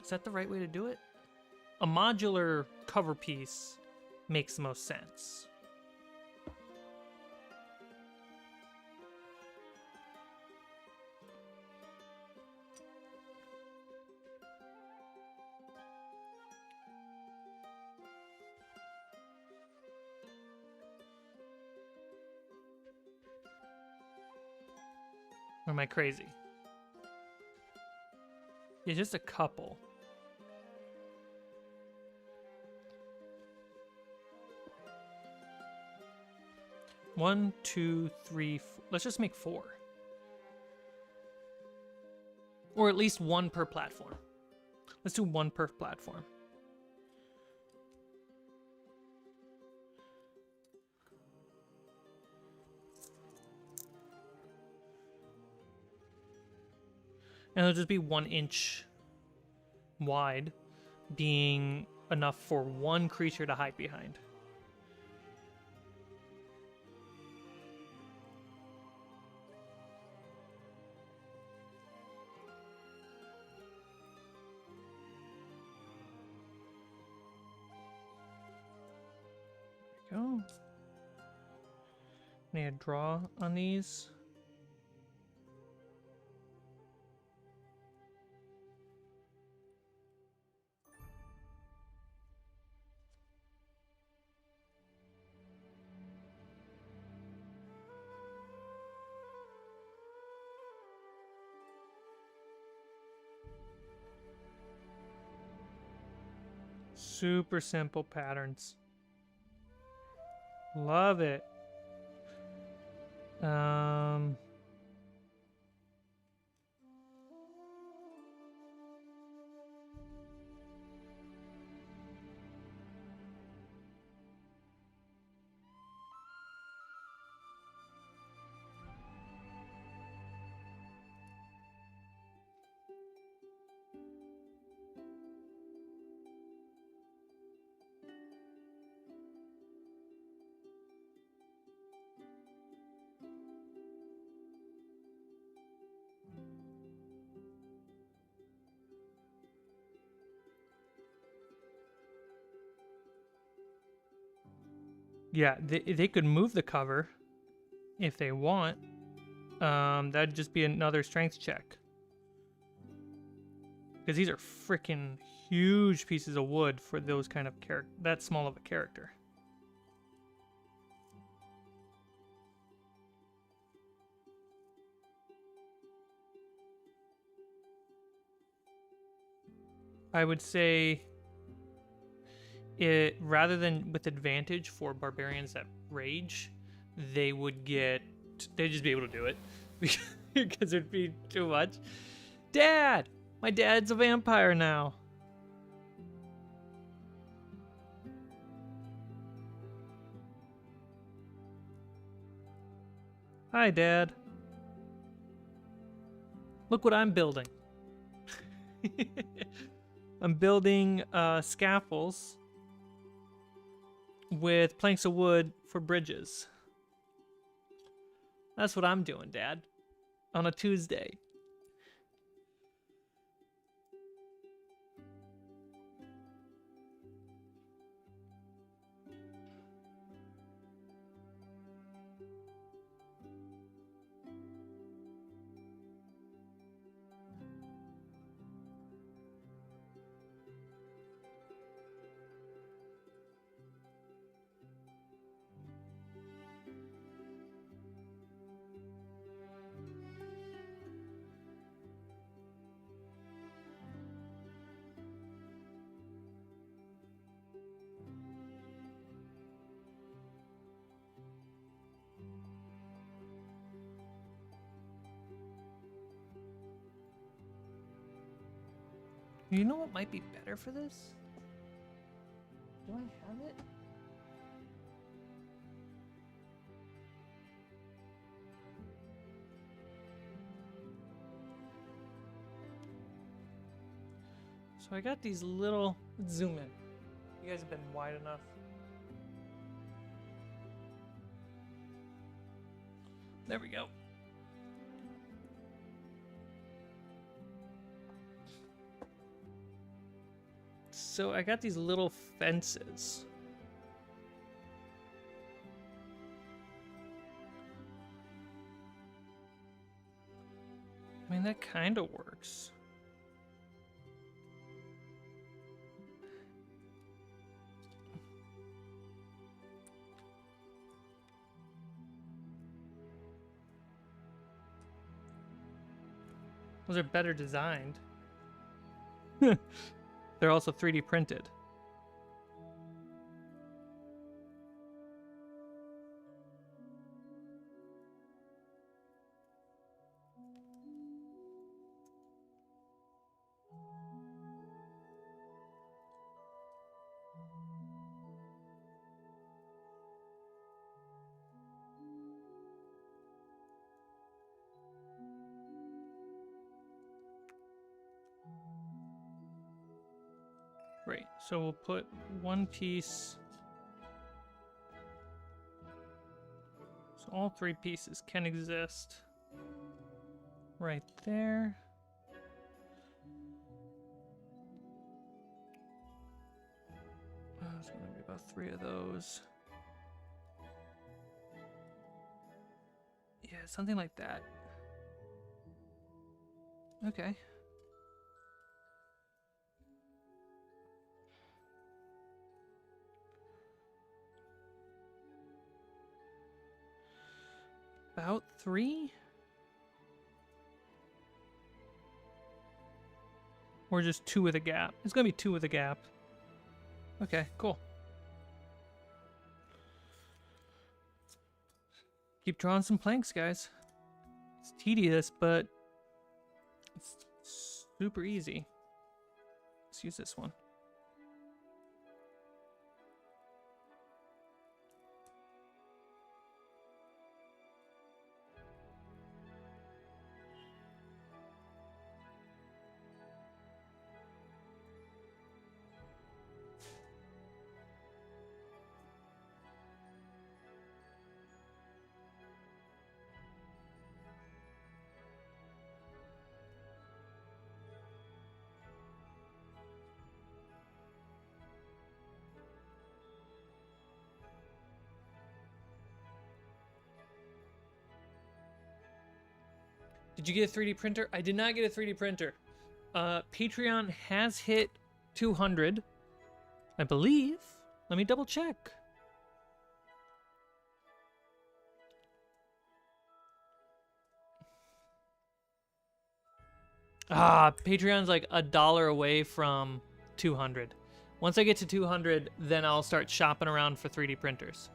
Speaker 1: Is that the right way to do it? A modular cover piece makes the most sense. Or am I crazy? Yeah, just a couple. One, two, three, four. Let's just make 4. Or at least 1 per platform. Let's do 1 per platform. And it'll just be 1 inch wide, being enough for 1 creature to hide behind. There we go. I need to draw on these. Super simple patterns. Love it. Yeah, they could move the cover if they want. That'd just be another strength check. Because these are freaking huge pieces of wood for those kind of that small of a character. I would say it rather than with advantage for barbarians that rage, they'd just be able to do it because it'd be too much. Dad, my dad's a vampire now. Hi, Dad. Look what I'm building. I'm building scaffolds with planks of wood for bridges. That's what I'm doing, Dad, on a Tuesday. You know what might be better for this? Do I have it? So I got these little, let's zoom in. You guys have been wide enough. There we go. So I got these little fences. I mean, that kind of works. Those are better designed. They're also 3D printed. Right, so we'll put one piece. So all three pieces can exist right there. It's gonna be about 3 of those. Yeah, something like that. Okay. About 3? Or just 2 with a gap? It's gonna be 2 with a gap. Okay, cool. Keep drawing some planks, guys. It's tedious, but it's super easy. Let's use this one. Did you get a 3D printer? I did not get a 3D printer. Patreon has hit 200, I believe. Let me double check. Patreon's like $1 away from 200. Once I get to 200, then I'll start shopping around for 3D printers.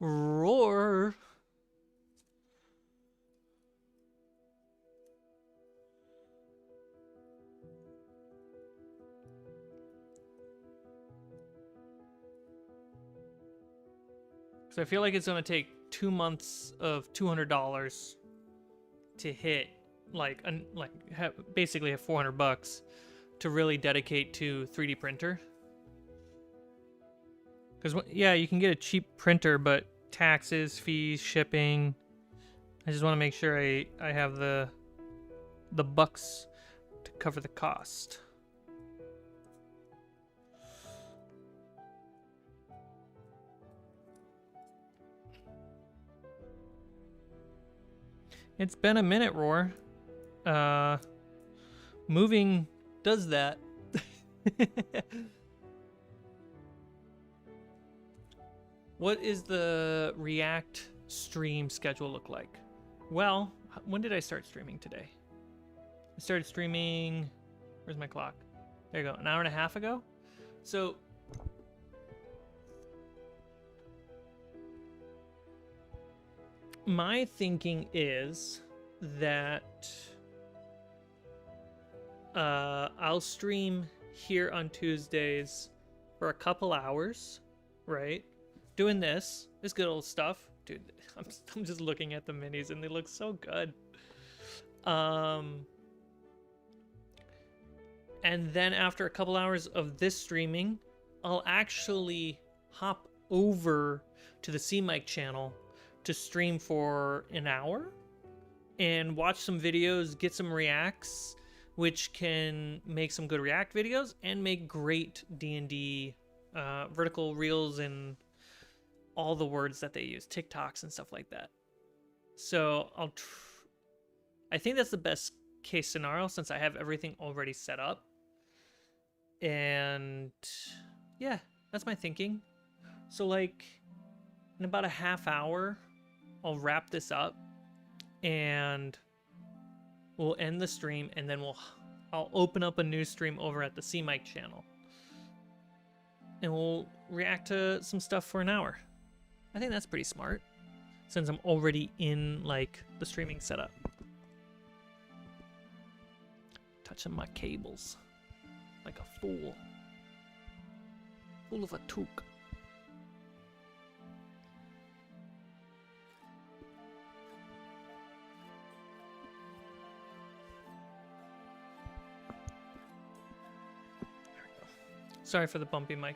Speaker 1: Roar. So I feel like it's going to take 2 months of $200 to hit, basically have $400 to really dedicate to 3D printer. Because, yeah, you can get a cheap printer, but taxes, fees, shipping. I just want to make sure I have the bucks to cover the cost. It's been a minute, Roar. Moving does that. What is the React stream schedule look like? Well, when did I start streaming today? I started streaming... Where's my clock? There you go. An hour and a half ago? So... my thinking is that I'll stream here on Tuesdays for a couple hours, right? Doing this good old stuff. Dude, I'm just looking at the minis and they look so good. And then after a couple hours of this streaming, I'll actually hop over to the Cmike channel to stream for an hour and watch some videos, get some reacts, which can make some good react videos and make great D&D vertical reels and all the words that they use, TikToks and stuff like that. So I think that's the best case scenario since I have everything already set up. And yeah, that's my thinking. So like in about a half hour, I'll wrap this up and we'll end the stream, and then I'll open up a new stream over at the Cmike channel. And we'll react to some stuff for an hour. I think that's pretty smart since I'm already in like the streaming setup. Touching my cables like a fool. Fool of a toque. Sorry for the bumpy mic.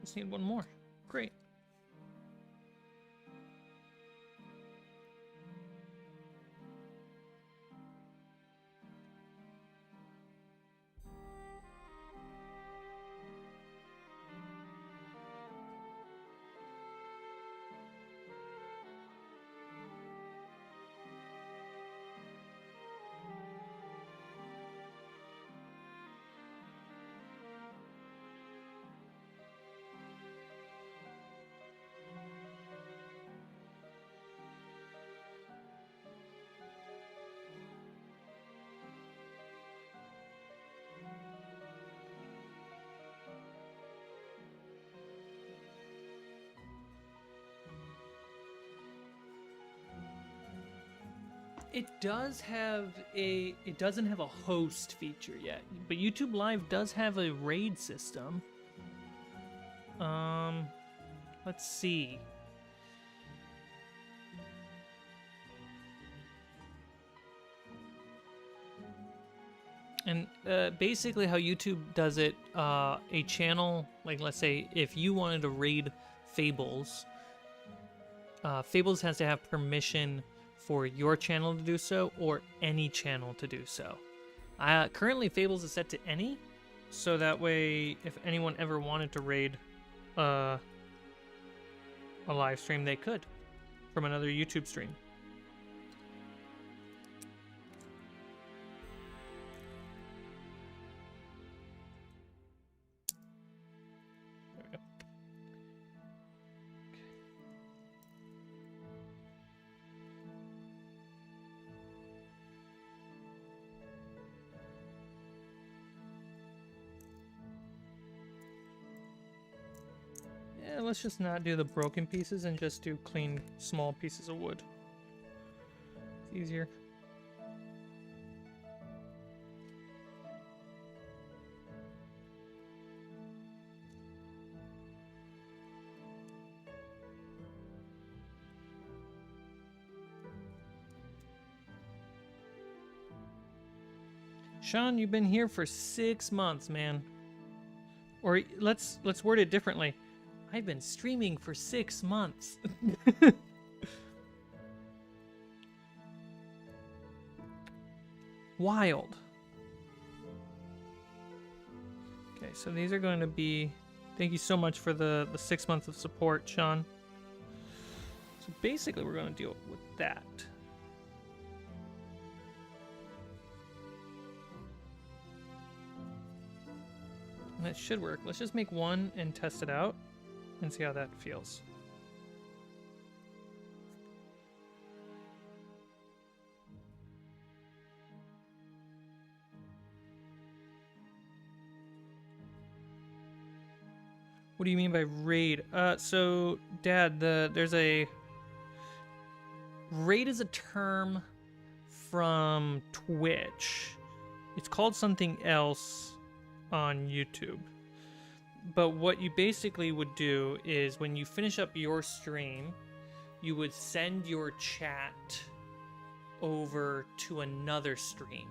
Speaker 1: Just need one more. Great. It doesn't have a host feature yet, but YouTube Live does have a raid system. Let's see. And basically how YouTube does it, a channel, like let's say if you wanted to raid Fables, Fables has to have permission for your channel to do so, or any channel to do so. Currently Fables is set to any, so that way if anyone ever wanted to raid a live stream, they could from another YouTube stream. Let's just not do the broken pieces and just do clean small pieces of wood. It's easier. Sean, you've been here for 6 months, man. Or let's word it differently. I've been streaming for 6 months. Wild. Okay, so these are going to be... Thank you so much for the 6 months of support, Sean. So basically we're going to deal with that. And that should work. Let's just make one and test it out and see how that feels. What do you mean by raid? So Dad, there's a raid is a term from Twitch. It's called something else on YouTube. But what you basically would do is when you finish up your stream, you would send your chat over to another stream.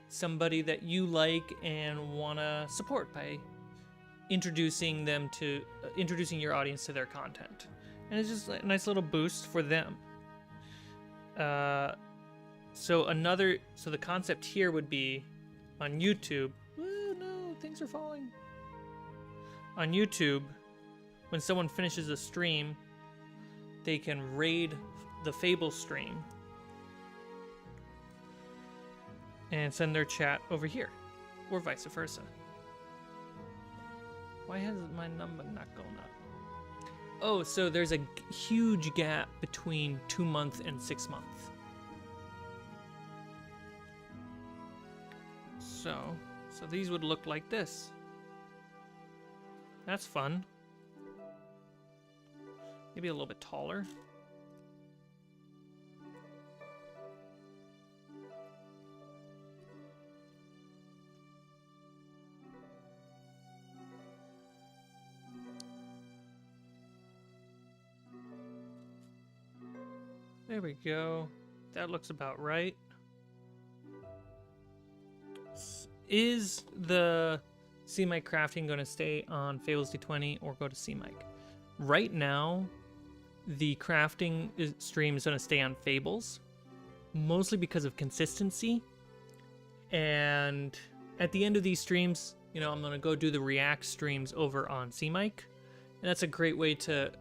Speaker 1: Somebody that you like and want to support by introducing your audience to their content. And it's just a nice little boost for them. So the concept here would be on YouTube. Oh no, things are falling. On YouTube, when someone finishes a stream, they can raid the Fable stream and send their chat over here, or vice versa. Why has my number not gone up? Oh, so there's a huge gap between 2 month and 6 month. So these would look like this. That's fun. Maybe a little bit taller. There we go. That looks about right. Is the Cmike crafting going to stay on Fables D20 or go to Cmike? Right now, the crafting stream is going to stay on Fables, mostly because of consistency. And at the end of these streams, I'm going to go do the React streams over on Cmike. And that's a great way to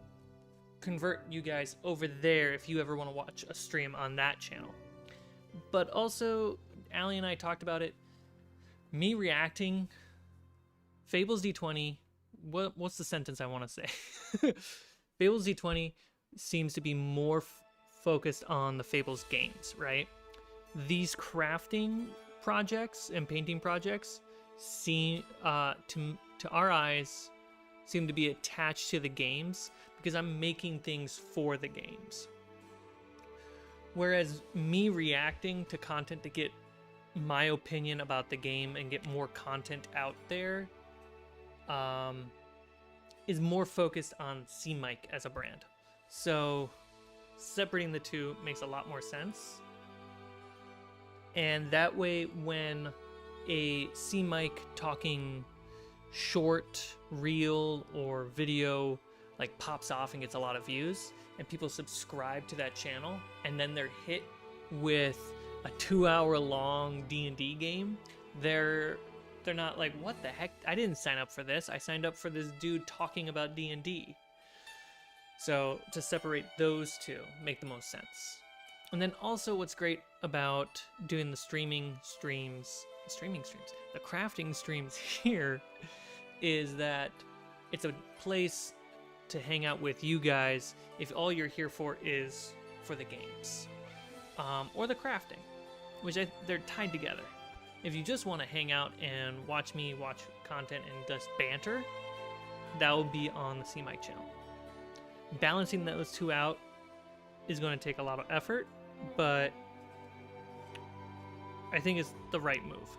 Speaker 1: convert you guys over there if you ever want to watch a stream on that channel. But also, Allie and I talked about it. Me reacting... Fables D20, what's the sentence I want to say? Fables D20 seems to be more focused on the Fables games, right? These crafting projects and painting projects seem, to our eyes, seem to be attached to the games because I'm making things for the games. Whereas me reacting to content to get my opinion about the game and get more content out there is more focused on Cmike as a brand. So separating the two makes a lot more sense. And that way, when a Cmike talking short, reel, or video like pops off and gets a lot of views, and people subscribe to that channel, and then they're hit with a 2-hour-long D&D game, they're not like, what the heck? I didn't sign up for this. I signed up for this dude talking about D&D. So to separate those two make the most sense. And then also what's great about doing the crafting streams here is that it's a place to hang out with you guys if all you're here for is for the games or the crafting, which they're tied together. If you just want to hang out and watch me watch content and just banter, that will be on the Cmike channel. Balancing those two out is going to take a lot of effort, but I think it's the right move.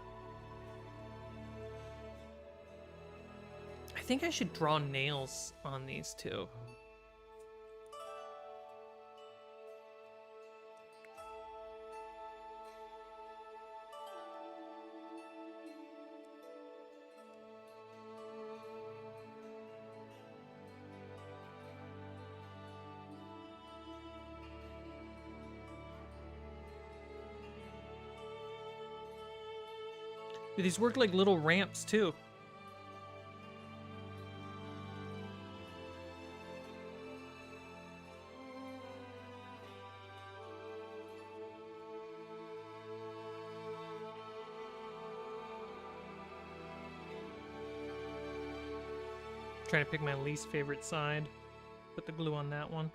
Speaker 1: I think I should draw nails on these two. These work like little ramps too. Trying to pick my least favorite side. Put the glue on that one.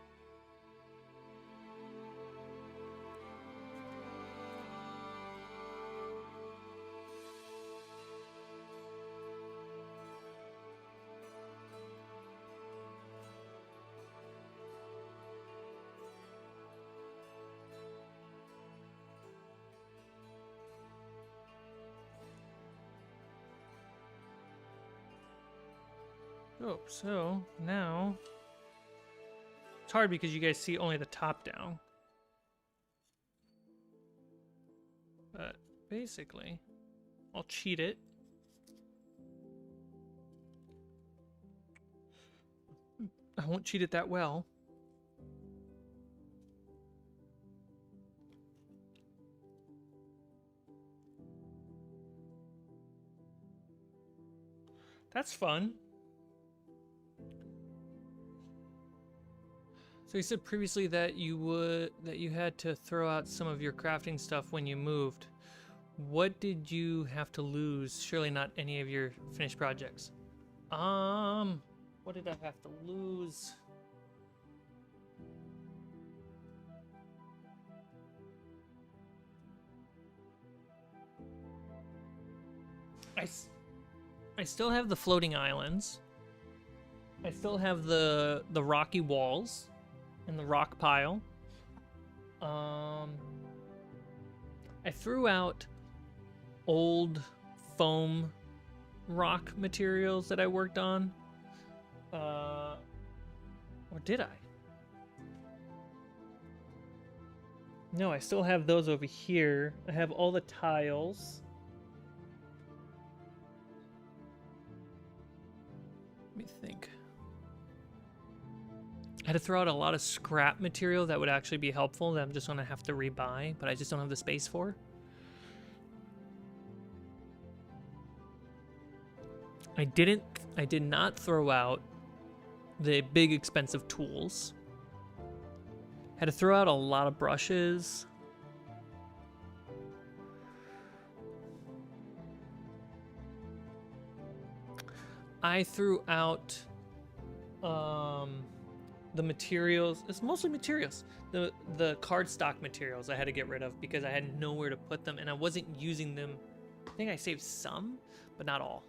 Speaker 1: Oh, so now it's hard because you guys see only the top down. But basically, I'll cheat it. I won't cheat it that well. That's fun. So you said previously that you had to throw out some of your crafting stuff when you moved. What did you have to lose? Surely not any of your finished projects. What did I have to lose? I still have the floating islands. I still have the rocky walls and the rock pile. I threw out old foam rock materials that I worked on. Or did I? No, I still have those over here. I have all the tiles. Let me think. I had to throw out a lot of scrap material that would actually be helpful that I'm just going to have to rebuy, but I just don't have the space for. I did not throw out the big expensive tools. Had to throw out a lot of brushes. I threw out the materials. It's mostly materials. The cardstock materials I had to get rid of because I had nowhere to put them and I wasn't using them. I think I saved some, but not all.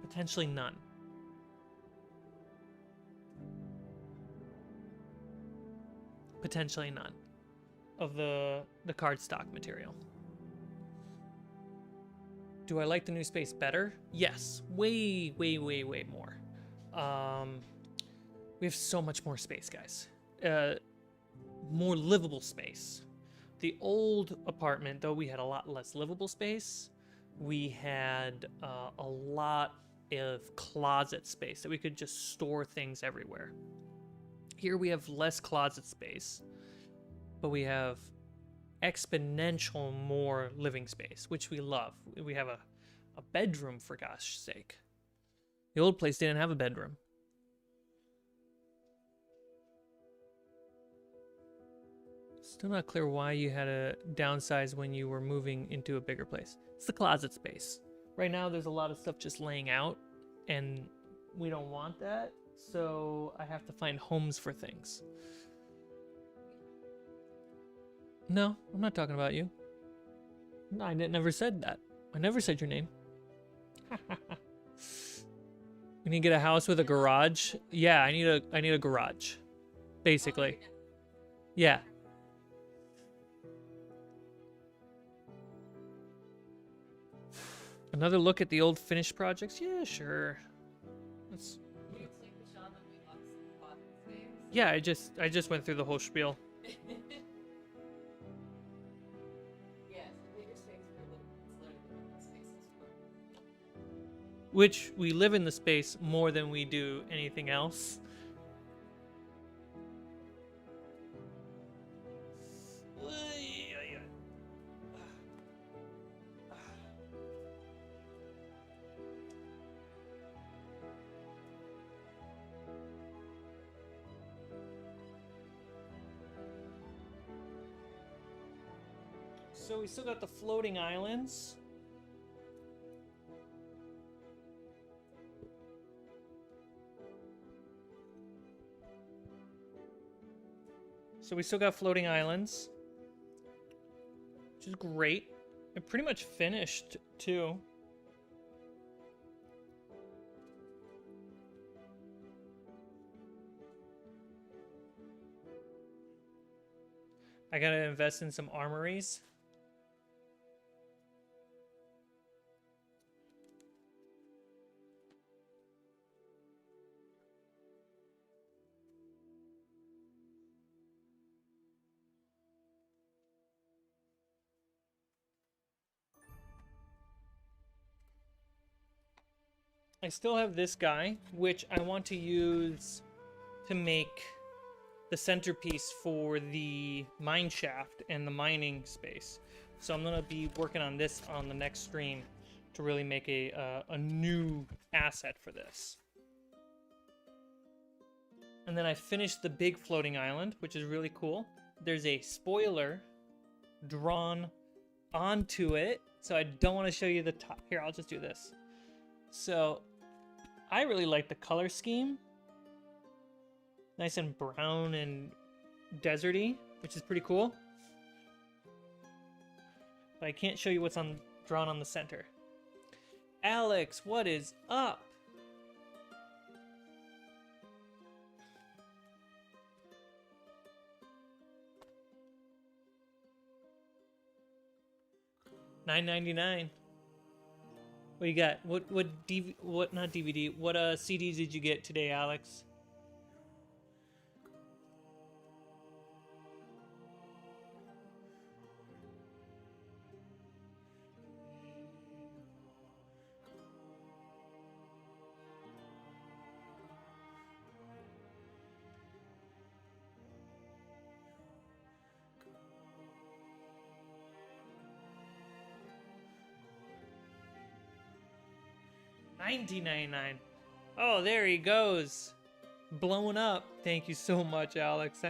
Speaker 1: Potentially none. potentially none of the cardstock material. Do I like the new space better? Yes, way, way, way, way more. We have so much more space, guys. More livable space. The old apartment, though, we had a lot less livable space. We had a lot of closet space that we could just store things everywhere. Here we have less closet space, but we have exponential more living space, which we love. We have a bedroom, for gosh sake. The old place didn't have a bedroom. Still not clear why you had to downsize when you were moving into a bigger place. It's the closet space. Right now there's a lot of stuff just laying out, and we don't want that, so I have to find homes for things. No, I'm not talking about you. No, I never said that. I never said your name. We need to get a house with a garage. Yeah, I need a garage, basically. Yeah. Another look at the old finished projects. Yeah, sure. Let's... Yeah, I just went through the whole spiel. Which we live in the space more than we do anything else. So we still got the floating islands. So we still got floating islands, which is great. It pretty much finished too. I gotta invest in some armories. I still have this guy, which I want to use to make the centerpiece for the mine shaft and the mining space. So I'm going to be working on this on the next stream to really make a new asset for this. And then I finished the big floating island, which is really cool. There's a spoiler drawn onto it, so I don't want to show you the top. Here, I'll just do this. So I really like the color scheme. Nice and brown and deserty, which is pretty cool. But I can't show you what's drawn on the center. Alex, what is up? $9.99. What you got? What not DVD? What CDs did you get today, Alex? $19.99. Oh, there he goes. Blowing up. Thank you so much, Alex.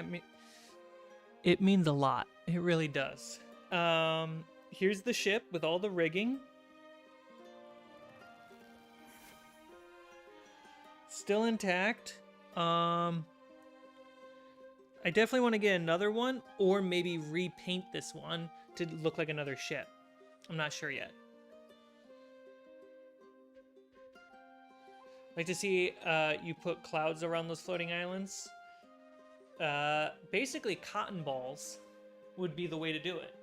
Speaker 1: It means a lot. It really does. Here's the ship with all the rigging. Still intact. I definitely want to get another one, or maybe repaint this one to look like another ship. I'm not sure yet. Like to see you put clouds around those floating islands. Basically cotton balls would be the way to do it.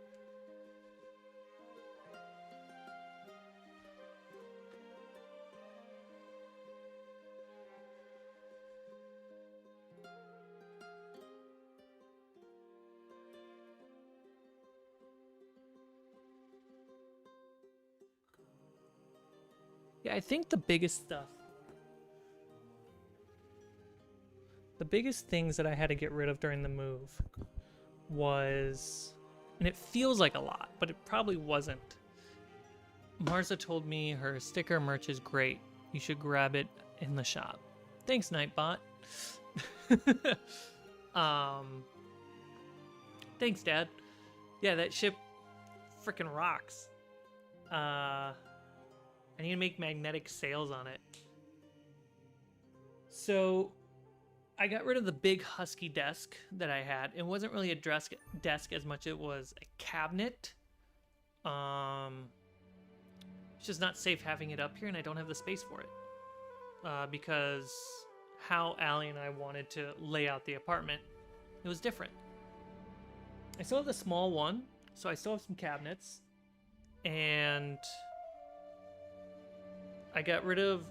Speaker 1: Yeah, I think the biggest things that I had to get rid of during the move was, and it feels like a lot, but it probably wasn't. Marza told me her sticker merch is great. You should grab it in the shop. Thanks, Nightbot. Thanks, Dad. Yeah, that ship freaking rocks. I need to make magnetic sails on it. So I got rid of the big husky desk that I had. It wasn't really a desk as much as it was a cabinet. It's just not safe having it up here, and I don't have the space for it. Because how Allie and I wanted to lay out the apartment, it was different. I still have the small one, so I still have some cabinets. And I got rid of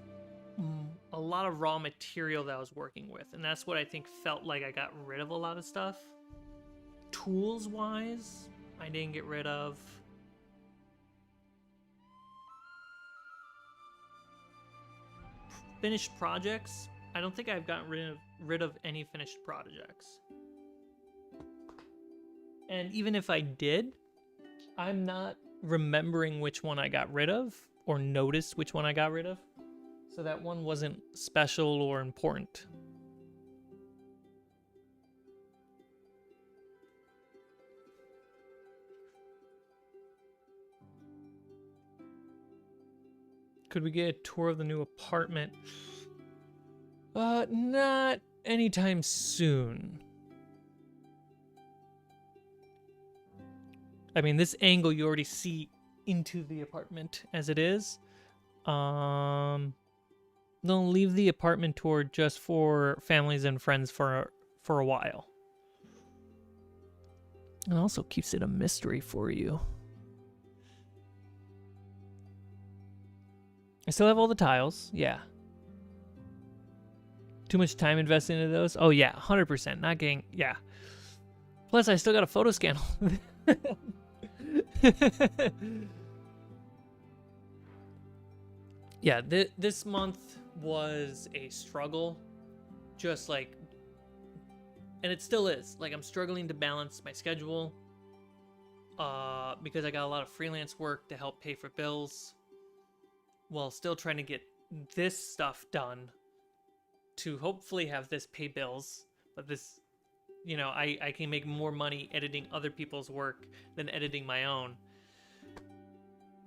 Speaker 1: a lot of raw material that I was working with, and that's what I think felt like I got rid of a lot of stuff. Tools wise, I didn't get rid of. Finished projects, I don't think I've gotten rid of any finished projects. And even if I did, I'm not remembering which one I got rid of or noticed which one I got rid of. So that one wasn't special or important. Could we get a tour of the new apartment? Not anytime soon. I mean, this angle you already see into the apartment as it is. They'll leave the apartment tour just for families and friends for a while. And also keeps it a mystery for you. I still have all the tiles, yeah. Too much time invested into those? Oh yeah, 100%. Not getting, yeah. Plus, I still got a photo scan. Yeah, this month was a struggle. Just like, and it still is. Like, I'm struggling to balance my schedule. Because I got a lot of freelance work to help pay for bills. While still trying to get this stuff done to hopefully have this pay bills. But this, you know, I can make more money editing other people's work than editing my own.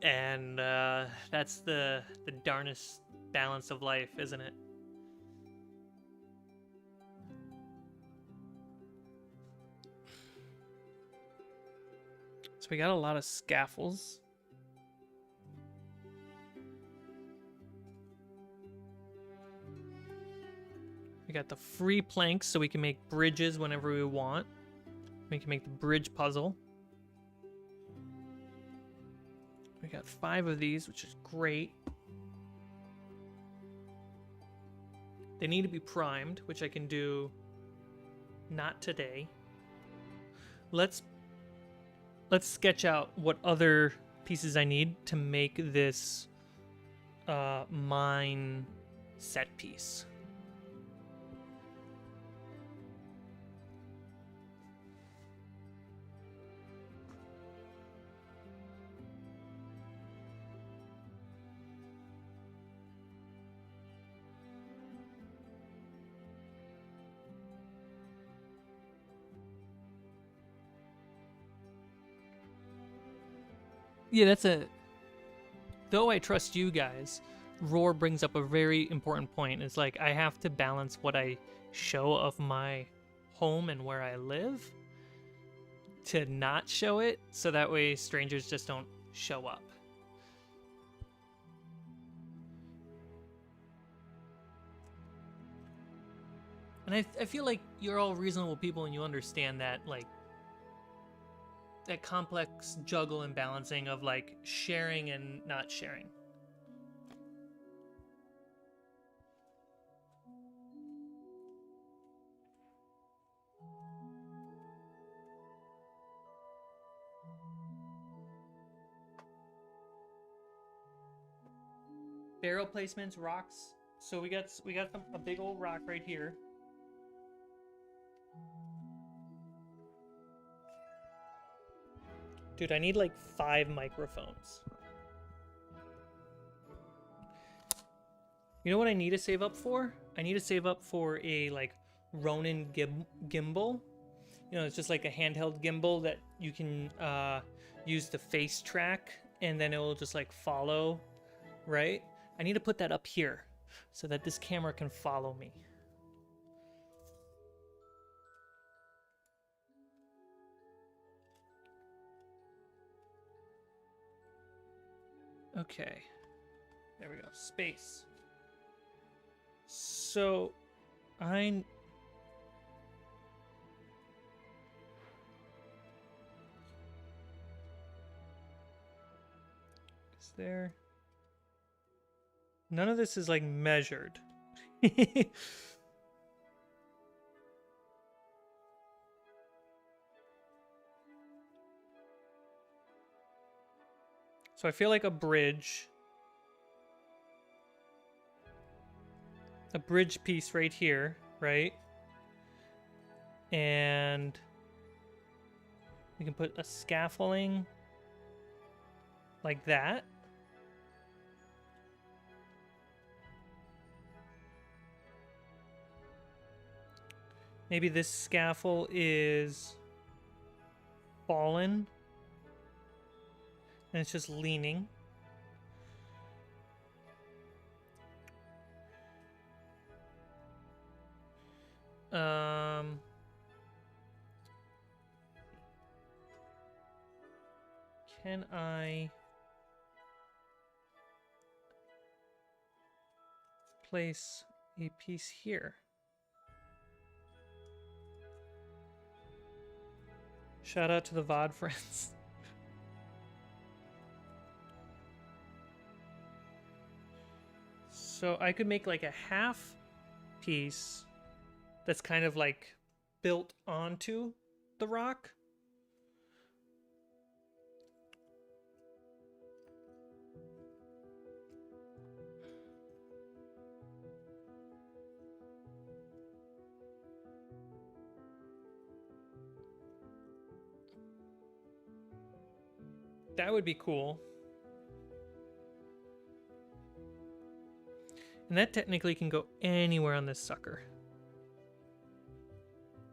Speaker 1: And that's the darnest balance of life, isn't it? So we got a lot of scaffolds. We got the free planks so we can make bridges whenever we want. We can make the bridge puzzle. We got 5 of these, which is great. They need to be primed, which I can do not today. Let's sketch out what other pieces I need to make this mine set piece. Yeah, though I trust you guys, Roar brings up a very important point. It's like, I have to balance what I show of my home and where I live to not show it, so that way strangers just don't show up. And I feel like you're all reasonable people and you understand that, like, that complex juggle and balancing of, like, sharing and not sharing. Barrel placements, rocks. So we got a big old rock right here. Dude, I need like 5 microphones. You know what I need to save up for? I need to save up for a like Ronin gimbal. You know, it's just like a handheld gimbal that you can use to face track, and then it will just like follow, right? I need to put that up here so that this camera can follow me. Okay, there we go, space. So, is there... None of this is like measured. So I feel like a bridge piece right here, right? And we can put a scaffolding like that. Maybe this scaffold is fallen and it's just leaning. Can I place a piece here? Shout out to the VOD friends. So I could make like a half piece that's kind of like built onto the rock. That would be cool. And that technically can go anywhere on this sucker.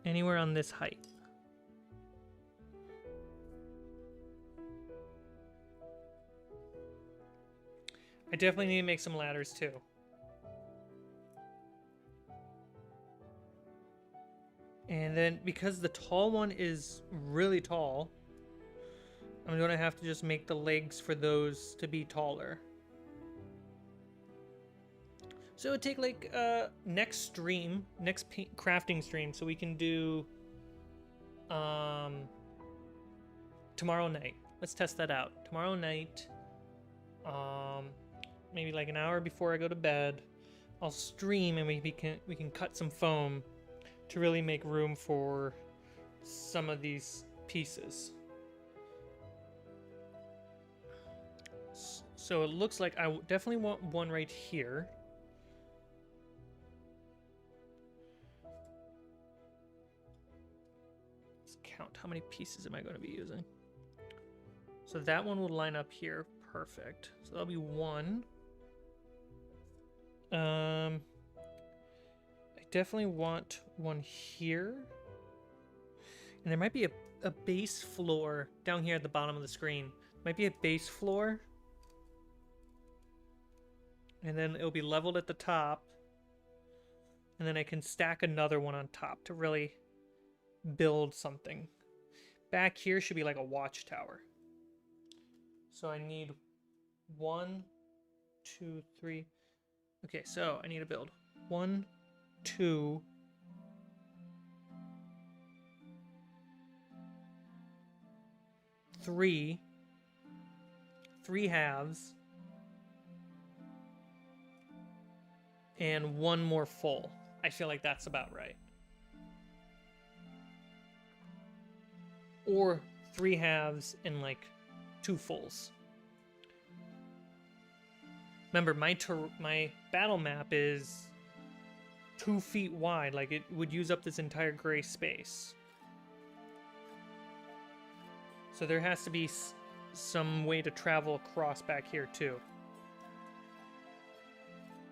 Speaker 1: Anywhere on this height. I definitely need to make some ladders too. And then because the tall one is really tall, I'm gonna have to just make the legs for those to be taller. So it would take like next crafting stream, so we can do tomorrow night. Let's test that out. Tomorrow night, maybe like an hour before I go to bed, I'll stream and we can cut some foam to really make room for some of these pieces. So it looks like I definitely want one right here. Let's count how many pieces am I going to be using. So that one will line up here. Perfect. So that'll be one. I definitely want one here. And there might be a base floor down here at the bottom of the screen. Might be a base floor. And then it'll be leveled at the top. And then I can stack another one on top to really build something. Back here should be like a watchtower. So I need 1, 2, 3. Okay, so I need to build 1, 2, three halves, and one more full. I feel like that's about right. Or 3 halves and like 2 fulls. Remember, my battle map is 2 feet wide. Like, it would use up this entire gray space. So there has to be some way to travel across back here too.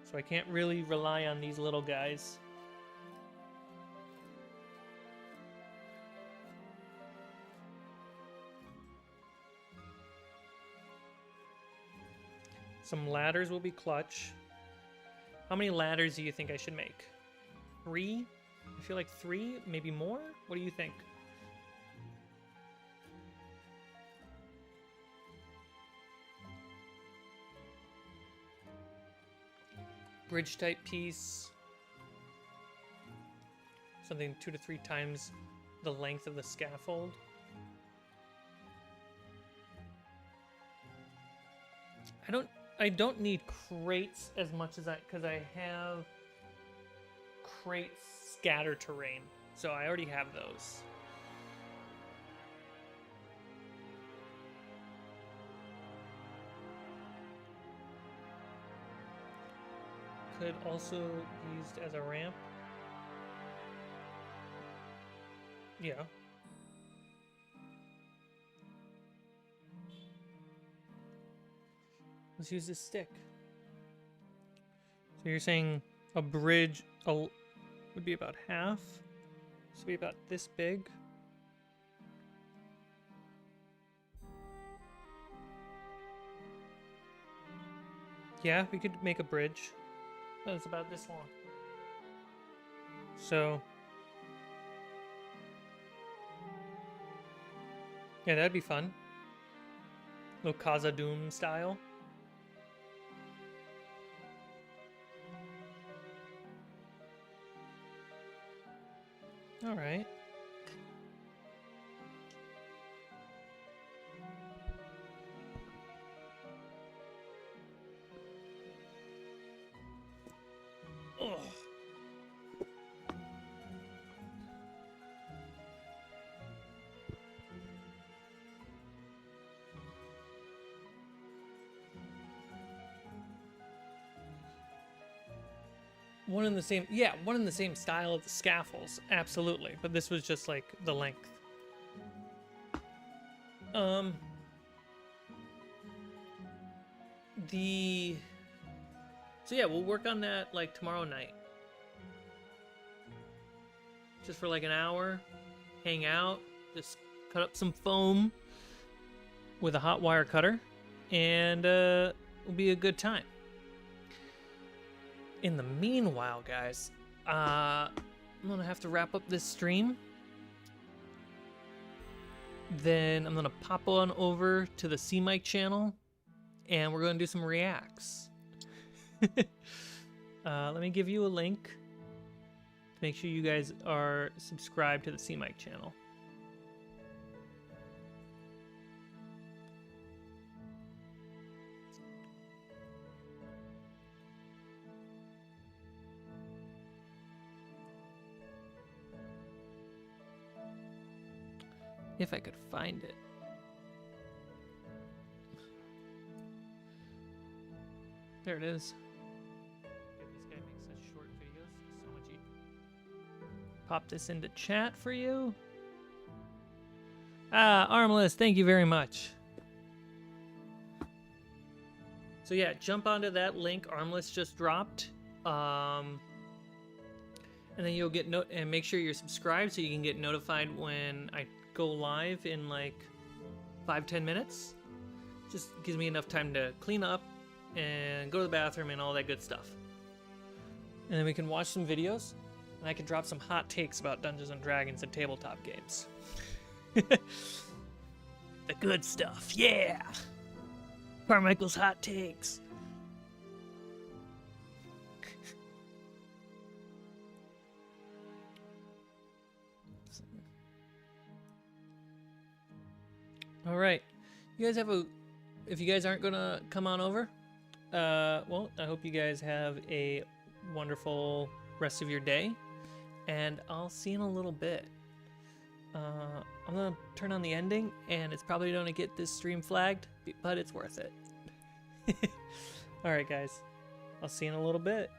Speaker 1: So I can't really rely on these little guys. Some ladders will be clutch. How many ladders do you think I should make? 3? I feel like 3, maybe more? What do you think? Bridge type piece. Something 2 to 3 times the length of the scaffold. I don't need crates as much as because I have crates scatter terrain. So I already have those. Could also be used as a ramp. Yeah. Let's use this stick. So you're saying a bridge would be about half? So be about this big. Yeah, we could make a bridge. Oh, it's about this long. So yeah, that'd be fun. Little Casa Doom style. All right. Ugh. One in the same, yeah, one in the same style of the scaffolds, absolutely. But this was just like the length. So yeah, we'll work on that like tomorrow night. Just for like an hour, hang out, just cut up some foam with a hot wire cutter, and it'll be a good time. In the meanwhile, guys, I'm gonna have to wrap up this stream. Then I'm gonna pop on over to the Cmike channel, and we're gonna do some reacts. Let me give you a link to make sure you guys are subscribed to the Cmike channel. If I could find it. There it is. This guy makes such short videos. So much easier. Pop this into chat for you. Armless, thank you very much. So yeah, jump onto that link Armless just dropped. And then you'll get and make sure you're subscribed so you can get notified when I go live in like 5-10 minutes. Just gives me enough time to clean up and go to the bathroom and all that good stuff. And then we can watch some videos, and I can drop some hot takes about Dungeons and Dragons and tabletop games. The good stuff, yeah! Carmichael's hot takes. All right, you guys have a. If you guys aren't gonna come on over, well, I hope you guys have a wonderful rest of your day, and I'll see you in a little bit. I'm gonna turn on the ending, and it's probably gonna get this stream flagged, but it's worth it. All right, guys, I'll see you in a little bit.